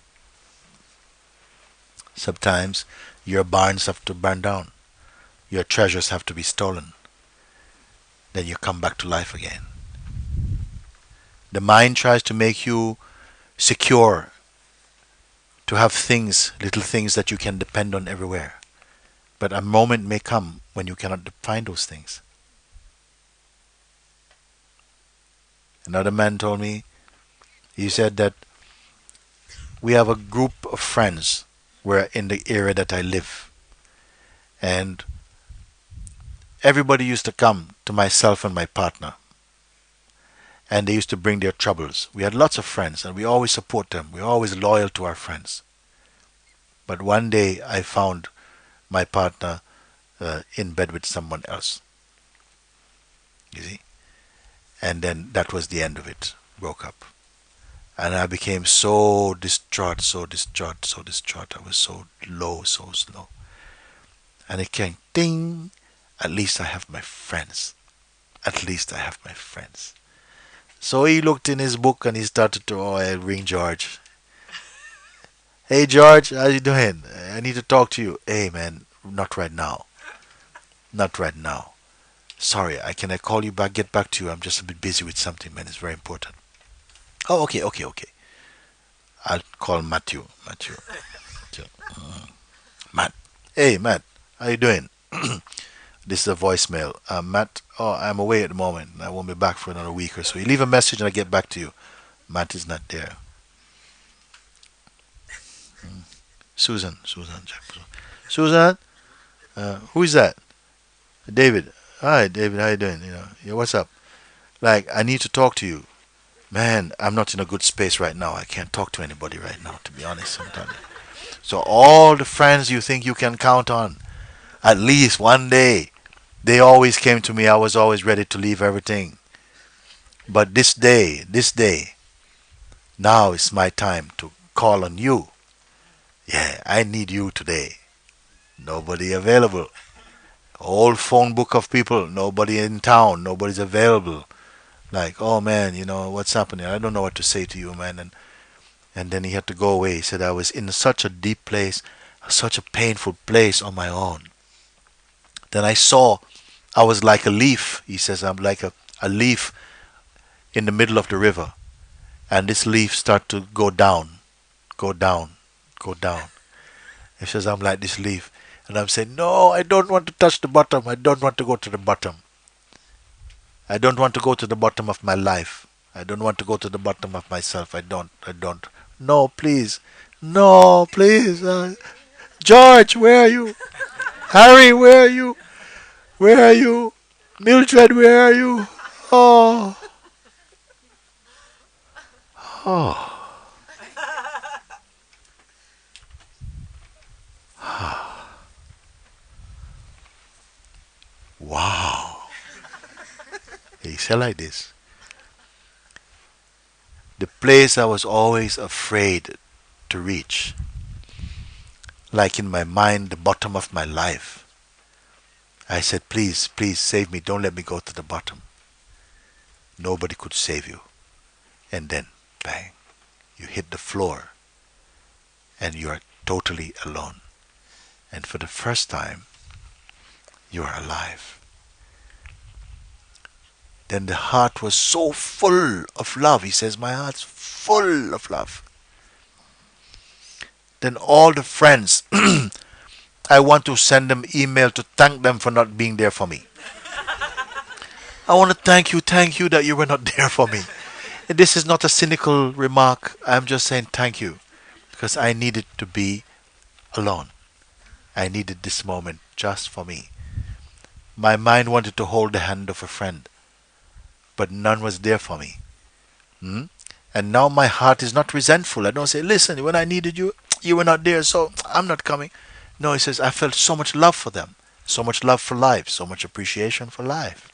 Sometimes your barns have to burn down. Your treasures have to be stolen. Then you come back to life again. The mind tries to make you secure, to have things, little things that you can depend on everywhere. But a moment may come when you cannot find those things. Another man told me, he said that we have a group of friends where in the area that I live. And everybody used to come to myself and my partner. And they used to bring their troubles. We had lots of friends and we always support them. We're always loyal to our friends. But one day I found my partner in bed with someone else. You see? And then that was the end of it. Broke up. And I became so distraught, so distraught, so distraught. I was so low, so slow. And it came, ding! At least I have my friends. At least I have my friends. So he looked in his book and he started to, I ring George. Hey George, how you doing? I need to talk to you. Hey man, not right now. Not right now. Sorry, can I call you back, get back to you? I'm just a bit busy with something, man. It's very important. Oh, okay, okay, okay. I'll call Matthew. Matthew. Matt. Hey, Matt. How you doing? This is a voicemail. Matt, oh, I'm away at the moment. I won't be back for another week or so. You leave a message and I get back to you. Matt is not there. Susan. Susan? Who is that? David. Hi, David. How you doing? Yeah, what's up? Like, I need to talk to you. Man, I'm not in a good space right now. I can't talk to anybody right now, to be honest, sometimes. So all the friends you think you can count on, at least one day, they always came to me. I was always ready to leave everything. But this day, now is my time to call on you. Yeah, I need you today. Nobody available. Whole phone book of people. Nobody in town. Nobody's available. Like, oh man, what's happening? I don't know what to say to you, man. And then he had to go away. He said I was in such a deep place, such a painful place on my own. Then I saw I was like a leaf. He says I'm like a leaf in the middle of the river. And this leaf start to go down, go down, go down. He says I'm like this leaf. And I'm saying, no, I don't want to touch the bottom. I don't want to go to the bottom. I don't want to go to the bottom of my life. I don't want to go to the bottom of myself. I don't. No, please. No, please. George, where are you? Harry, where are you? Where are you? Mildred, where are you? Oh. Oh. Wow. He said like this. The place I was always afraid to reach. Like in my mind, the bottom of my life. I said, please, please save me. Don't let me go to the bottom. Nobody could save you. And then, bang, you hit the floor. And you are totally alone. And for the first time, you are alive. Then the heart was so full of love. He says, my heart's full of love. Then all the friends I want to send them email to thank them for not being there for me. I want to thank you that you were not there for me. And this is not a cynical remark. I'm just saying thank you because I needed to be alone. I needed this moment just for me. My mind wanted to hold the hand of a friend, but none was there for me. Hmm? And now my heart is not resentful. I don't say, listen, when I needed you, you were not there, so I'm not coming. No, he says, I felt so much love for them, so much love for life, so much appreciation for life,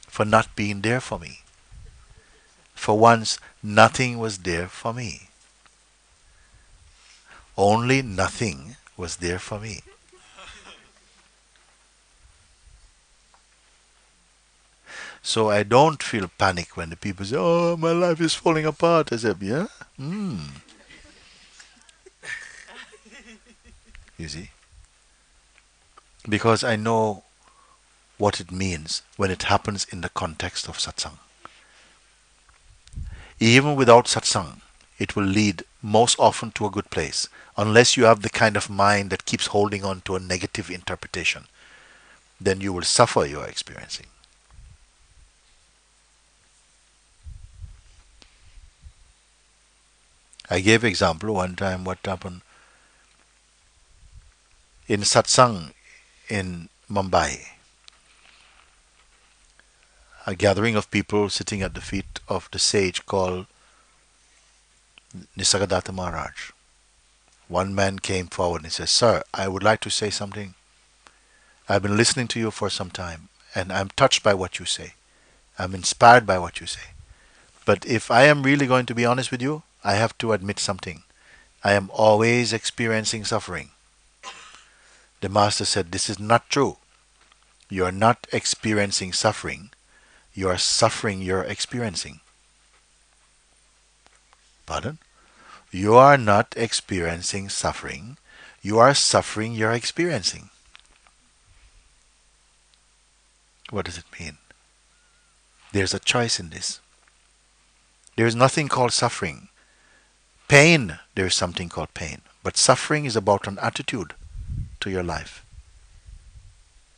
for not being there for me. For once, nothing was there for me. Only nothing was there for me. So I don't feel panic when the people say, oh, my life is falling apart. I say, yeah? You see? Because I know what it means when it happens in the context of satsang. Even without satsang, it will lead most often to a good place, unless you have the kind of mind that keeps holding on to a negative interpretation. Then you will suffer your experiencing. I gave example one time what happened in satsang in Mumbai. A gathering of people sitting at the feet of the sage called Nisargadatta Maharaj. One man came forward and he said, Sir, I would like to say something. I've been listening to you for some time and I'm touched by what you say. I'm inspired by what you say. But if I am really going to be honest with you, I have to admit something. I am always experiencing suffering. The master said, this is not true. You are not experiencing suffering. You are suffering you're experiencing. Pardon? You are not experiencing suffering. You are suffering you're experiencing. What does it mean? There's a choice in this. There is nothing called suffering. Pain, there is something called pain. But suffering is about an attitude to your life.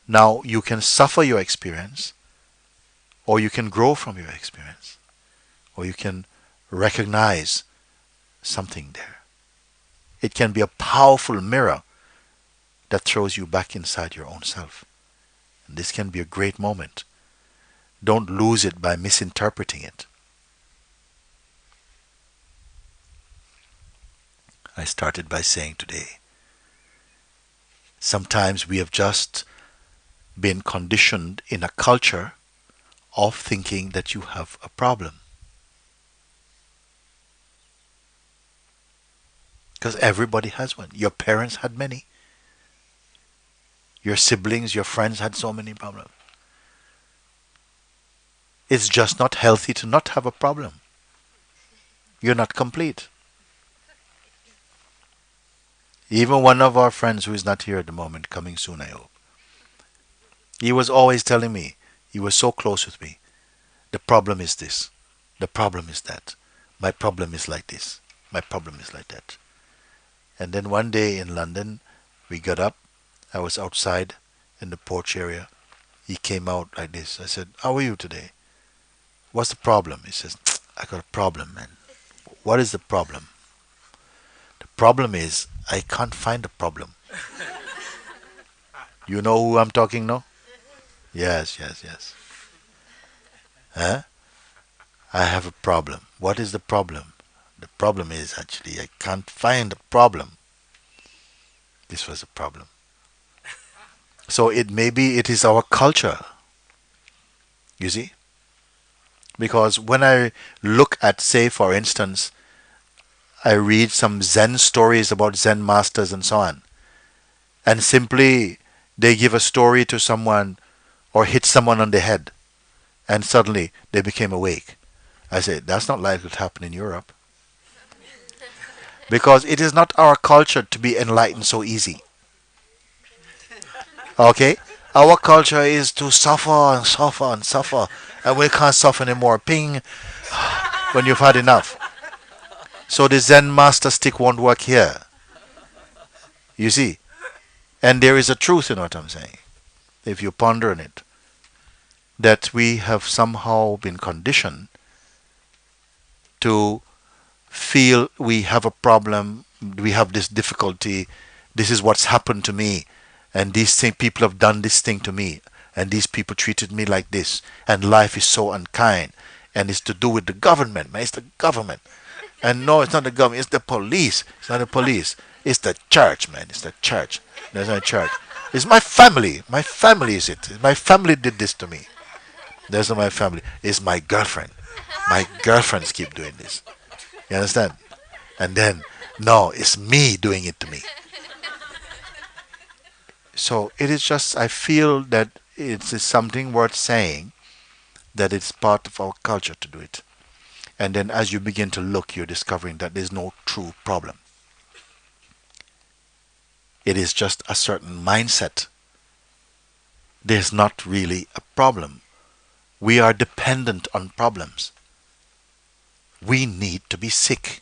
Now, you can suffer your experience, or you can grow from your experience, or you can recognize something there. It can be a powerful mirror that throws you back inside your own self. And this can be a great moment. Don't lose it by misinterpreting it. I started by saying today, sometimes we have just been conditioned in a culture of thinking that you have a problem. Because everybody has one. Your parents had many. Your siblings, your friends had so many problems. It's just not healthy to not have a problem. You're not complete. Even one of our friends who is not here at the moment, coming soon I hope, he was always telling me, he was so close with me, the problem is this, the problem is that, my problem is like this, my problem is like that. And then one day in London, we got up, I was outside in the porch area, he came out like this. I said, how are you today? What's the problem? He says, I got a problem, man. What is the problem? The problem is, I can't find a problem. You know who I'm talking now? Yes. Huh? I have a problem. What is the problem? The problem is actually I can't find a problem. This was a problem. So maybe it is our culture. You see? Because when I look at, say, for instance, I read some Zen stories about Zen masters and so on, and simply they give a story to someone or hit someone on the head, and suddenly they became awake. I say, that's not likely to happen in Europe. Because it is not our culture to be enlightened so easy. Okay? Our culture is to suffer and suffer and suffer, and we can't suffer anymore. Ping, when you've had enough. So the Zen master stick won't work here. You see? And there is a truth in what I'm saying, if you ponder on it, that we have somehow been conditioned to feel we have a problem, we have this difficulty, this is what's happened to me, and people have done this thing to me, and these people treated me like this, and life is so unkind, and it's to do with the government, man. It's the government. And no, it's not the government, it's the police. It's not the police. It's the church, man. It's the church. There's no church. It's my family. My family is it. My family did this to me. That's not my family. It's my girlfriend. My girlfriends keep doing this. You understand? And then, no, it's me doing it to me. So it is just, I feel that it's something worth saying, that it's part of our culture to do it. And then as you begin to look, you're discovering that there's no true problem. It is just a certain mindset. There's not really a problem. We are dependent on problems. We need to be sick.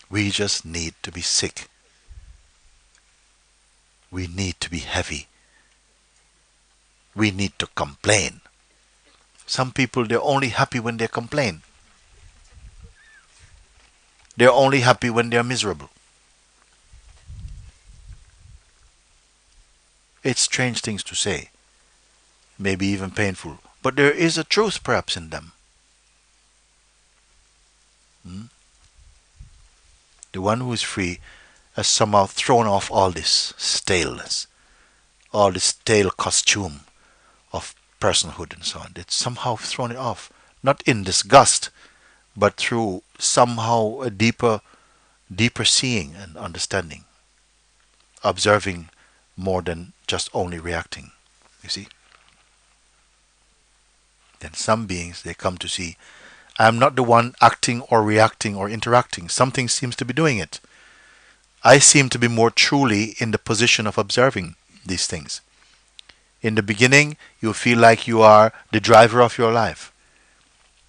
We just need to be sick. We need to be heavy. We need to complain. Some people, they're only happy when they complain. They're only happy when they're miserable. It's strange things to say, maybe even painful, but there is a truth perhaps in them. The one who is free has somehow thrown off all this staleness, all this stale costume of personhood and so on. It's somehow thrown it off, not in disgust, but through somehow a deeper seeing and understanding, observing more than just only reacting. You see? Then some beings, they come to see, I'm not the one acting or reacting or interacting. Something seems to be doing it. I seem to be more truly in the position of observing these things. In the beginning, you feel like you are the driver of your life.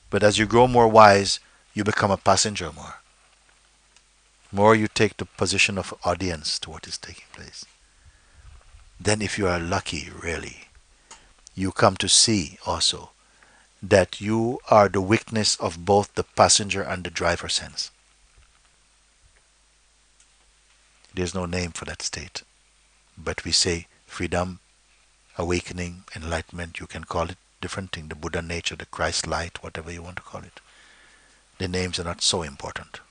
But as you grow more wise, you become a passenger more. More you take the position of audience to what is taking place. Then if you are lucky, really, you come to see also that you are the witness of both the passenger and the driver sense. There's no name for that state. But we say freedom, awakening, enlightenment, you can call it different thing, the Buddha nature, the Christ light, whatever you want to call it. The names are not so important.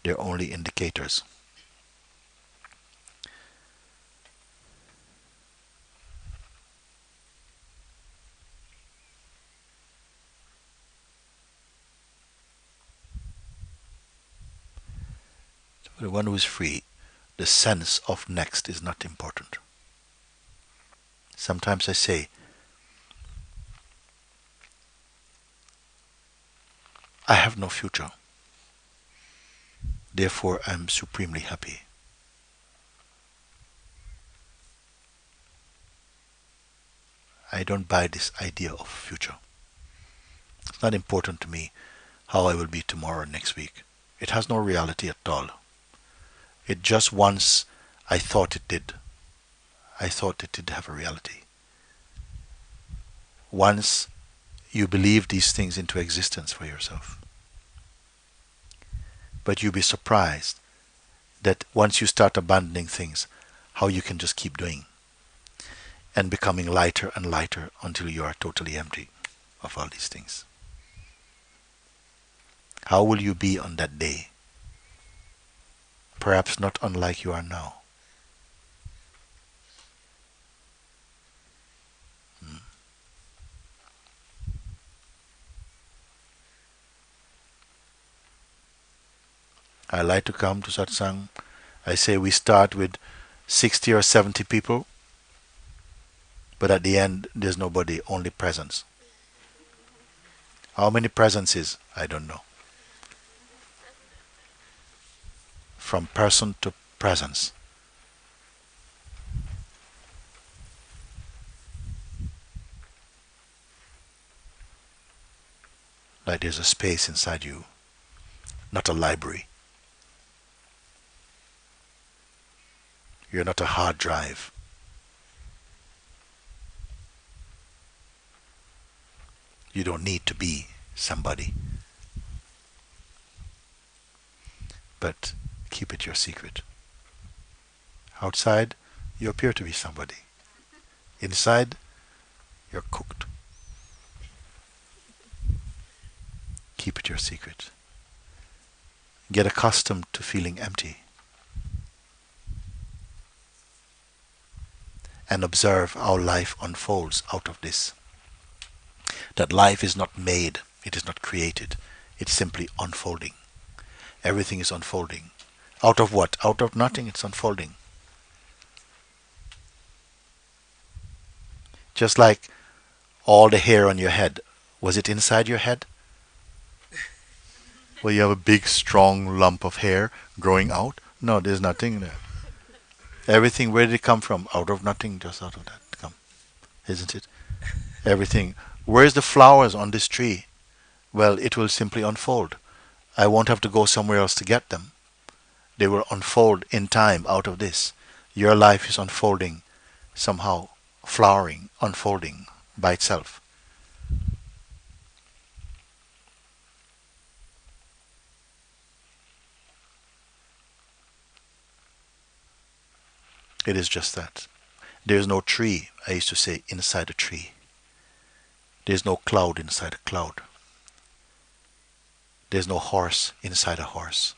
They're only indicators. For the one who is free, the sense of next is not important. Sometimes I say, I have no future. Therefore, I am supremely happy. I don't buy this idea of future. It's not important to me how I will be tomorrow or next week. It has no reality at all. It just once I thought it did. I thought it did have a reality. Once you believe these things into existence for yourself. But you'll be surprised that once you start abandoning things, how you can just keep doing and becoming lighter and lighter until you are totally empty of all these things. How will you be on that day? Perhaps not unlike you are now. I like to come to Satsang. I say we start with 60 or 70 people, but at the end there's nobody, only presence. How many presences? I don't know. From person to presence. Like there's a space inside you, not a library. You're not a hard drive. You don't need to be somebody. But keep it your secret. Outside, you appear to be somebody. Inside, you're cooked. Keep it your secret. Get accustomed to feeling empty. And observe how life unfolds out of this. That life is not made, it is not created, it's simply unfolding. Everything is unfolding. Out of what? Out of nothing, it's unfolding. Just like all the hair on your head, was it inside your head? Well, you have a big, strong lump of hair growing out? No, there's nothing there. Everything, where did it come from? Out of nothing, just out of that come, isn't it? Everything. Where's the flowers on this tree? Well, it will simply unfold. I won't have to go somewhere else to get them. They will unfold in time out of this. Your life is unfolding somehow, flowering, unfolding by itself. It is just that. There's no tree, I used to say, inside a tree. There's no cloud inside a cloud. There's no horse inside a horse.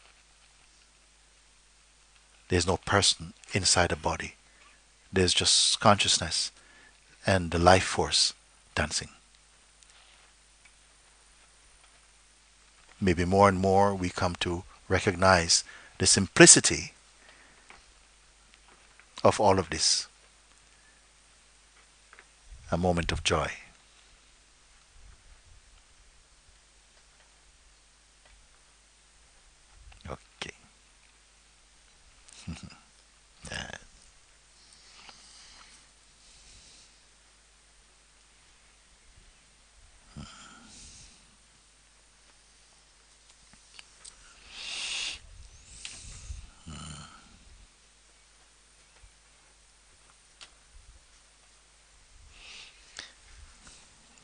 There's no person inside a body. There's just consciousness and the life force dancing. Maybe more and more we come to recognize the simplicity of all of this. A moment of joy. Okay. Yeah.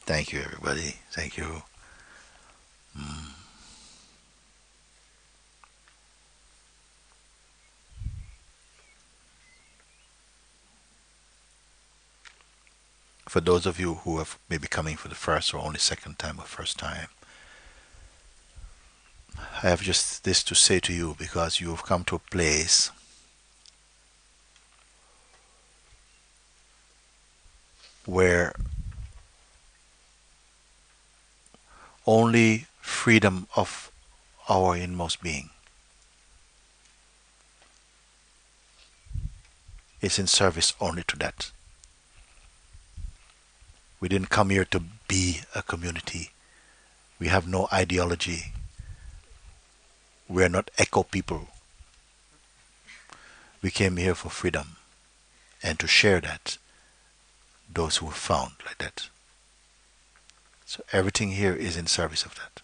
Thank you, everybody. Thank you. For those of you who have maybe coming for the first or only second time or first time, I have just this to say to you because you have come to a place where only freedom of our inmost being is in service only to that. We didn't come here to be a community. We have no ideology. We are not echo people. We came here for freedom and to share that, those who are found like that. So everything here is in service of that.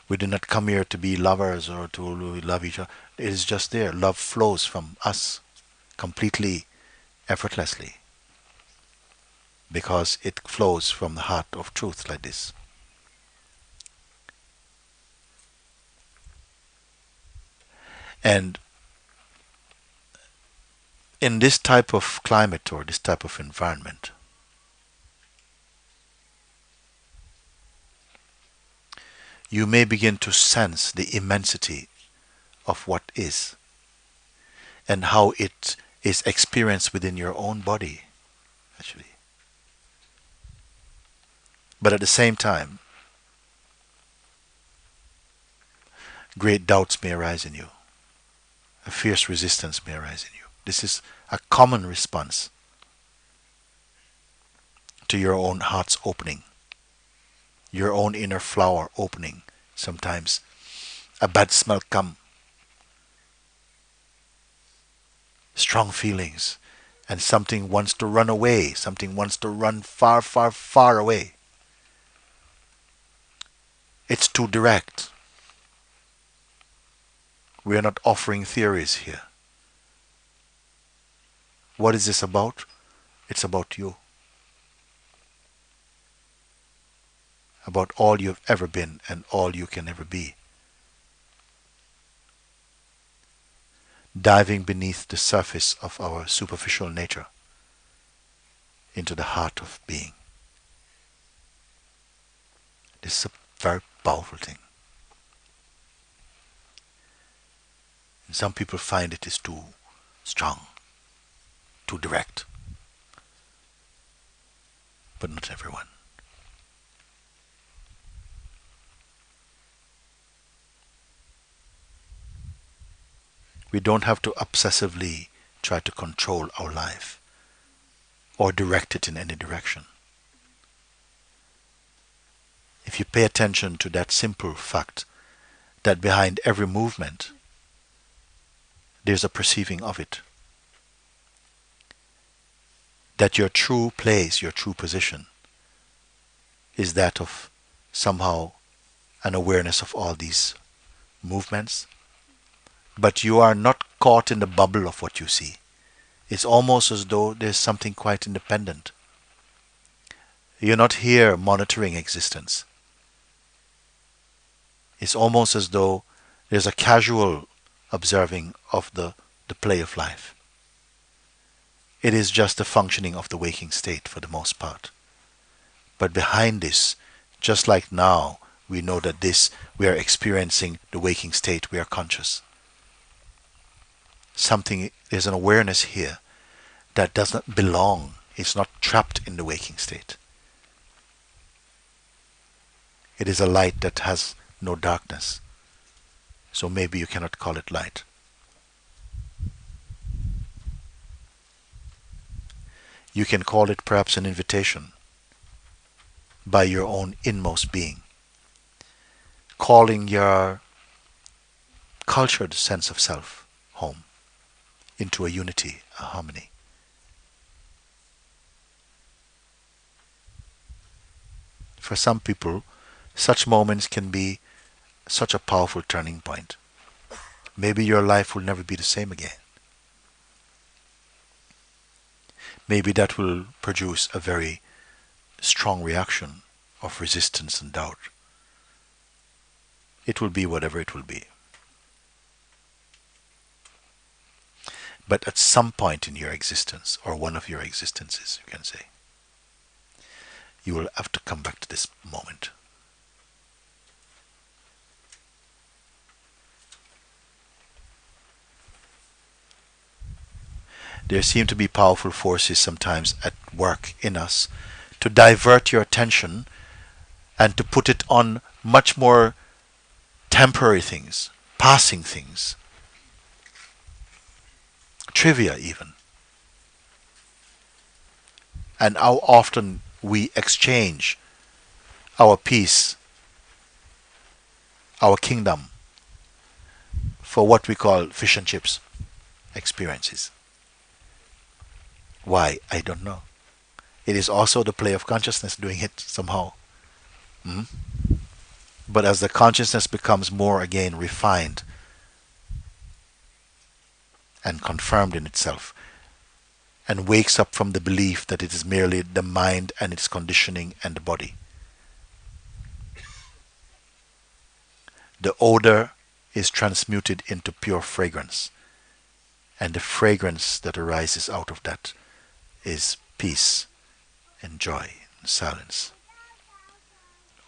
We did not come here to be lovers or to love each other. It is just there. Love flows from us completely, effortlessly, because it flows from the heart of truth like this. And in this type of climate or this type of environment, you may begin to sense the immensity of what is and how it is experienced within your own body, actually. But at the same time, great doubts may arise in you. A fierce resistance may arise in you. This is a common response to your own heart's opening, your own inner flower opening. Sometimes a bad smell come, strong feelings, and something wants to run away, something wants to run far, far, far away. It's too direct. We are not offering theories here. What is this about? It's about you. About all you've ever been and all you can ever be. Diving beneath the surface of our superficial nature into the heart of being. This is a very powerful thing. And some people find it is too strong, too direct. But not everyone. We don't have to obsessively try to control our life or direct it in any direction. If you pay attention to that simple fact that behind every movement there's a perceiving of it, that your true place, your true position is that of somehow an awareness of all these movements, but you are not caught in the bubble of what you see. It's almost as though there's something quite independent. You're not here monitoring existence. It's almost as though there's a casual observing of the play of life. It is just the functioning of the waking state for the most part. But behind this, just like now, we know that we are experiencing the waking state, we are conscious. There's an awareness here that does not belong. It's not trapped in the waking state. It is a light that has no darkness. So maybe you cannot call it light. You can call it perhaps an invitation by your own inmost being, calling your cultured sense of self home into a unity, a harmony. For some people, such moments can be such a powerful turning point. Maybe your life will never be the same again. Maybe that will produce a very strong reaction of resistance and doubt. It will be whatever it will be. But at some point in your existence, or one of your existences, you can say, you will have to come back to this moment. There seem to be powerful forces sometimes at work in us to divert your attention and to put it on much more temporary things, passing things, trivia even. And how often we exchange our peace, our kingdom, for what we call fish and chips experiences. Why? I don't know. It is also the play of consciousness doing it somehow. But as the consciousness becomes more again refined and confirmed in itself, and wakes up from the belief that it is merely the mind and its conditioning and the body, the odor is transmuted into pure fragrance, and the fragrance that arises out of that is peace and joy and silence,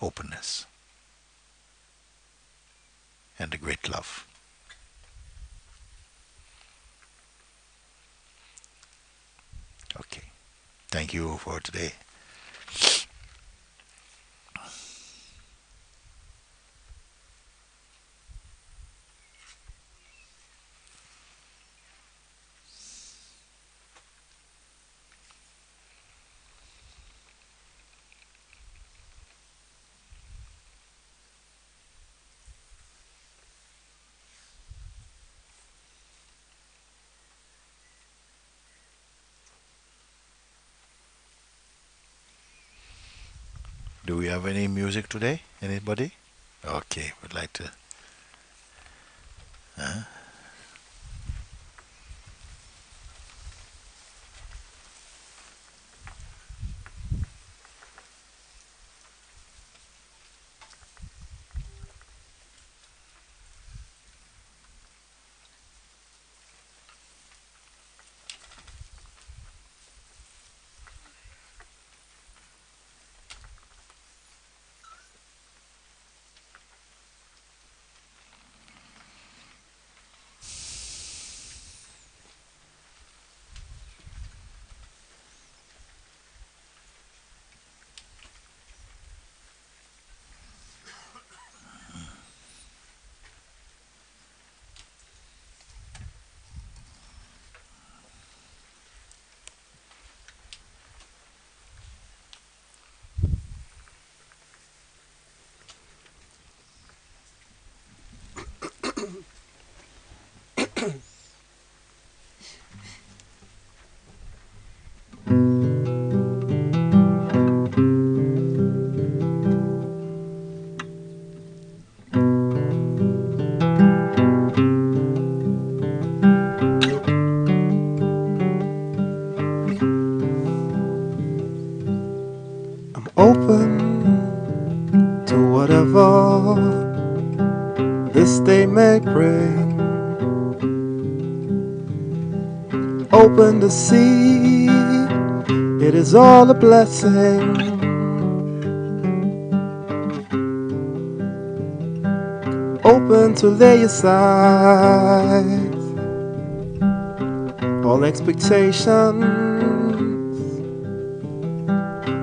openness, and a great love. Okay. Thank you for today. Do we have any music today? Anybody? Okay, would like to Huh? Open to whatever this day may bring. Open to see it is all a blessing. Open to lay aside all expectations,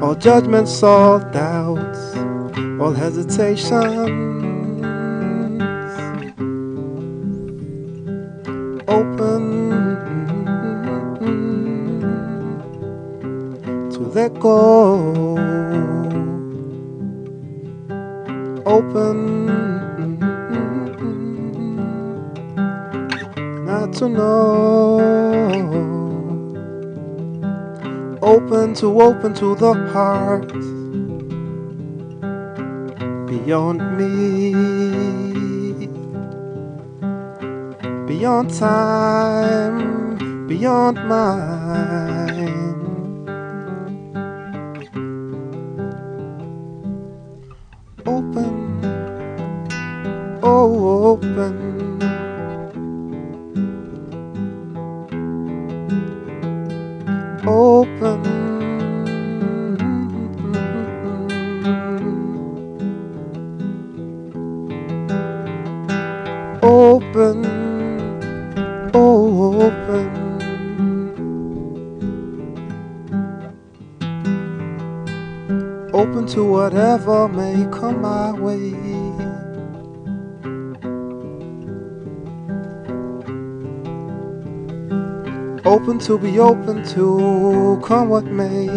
all judgments, all doubts, all hesitations. Open to let go. Open not to know. Open to the heart beyond me, beyond time, beyond mine. Open, oh open. Open, open, oh open. Open to whatever may come my way. Open to be open to come what may.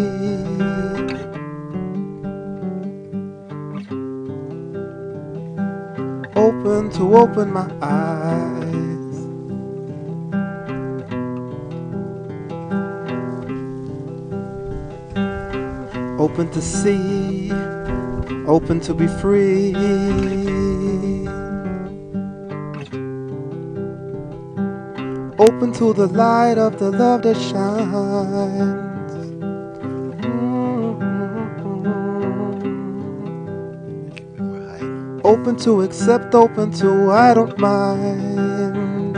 Open to open my eyes. Open to see, open to be free. Open to the light of the love that shines. Open to accept, open to I don't mind.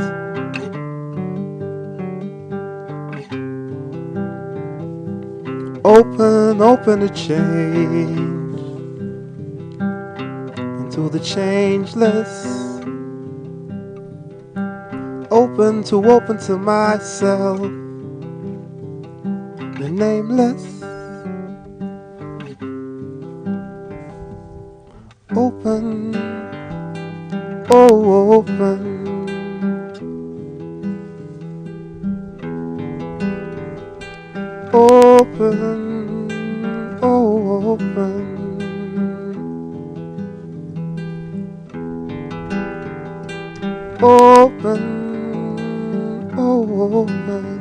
Open to change into the changeless. Open to myself, the nameless. Open, oh open. Open, oh open. Open, oh open.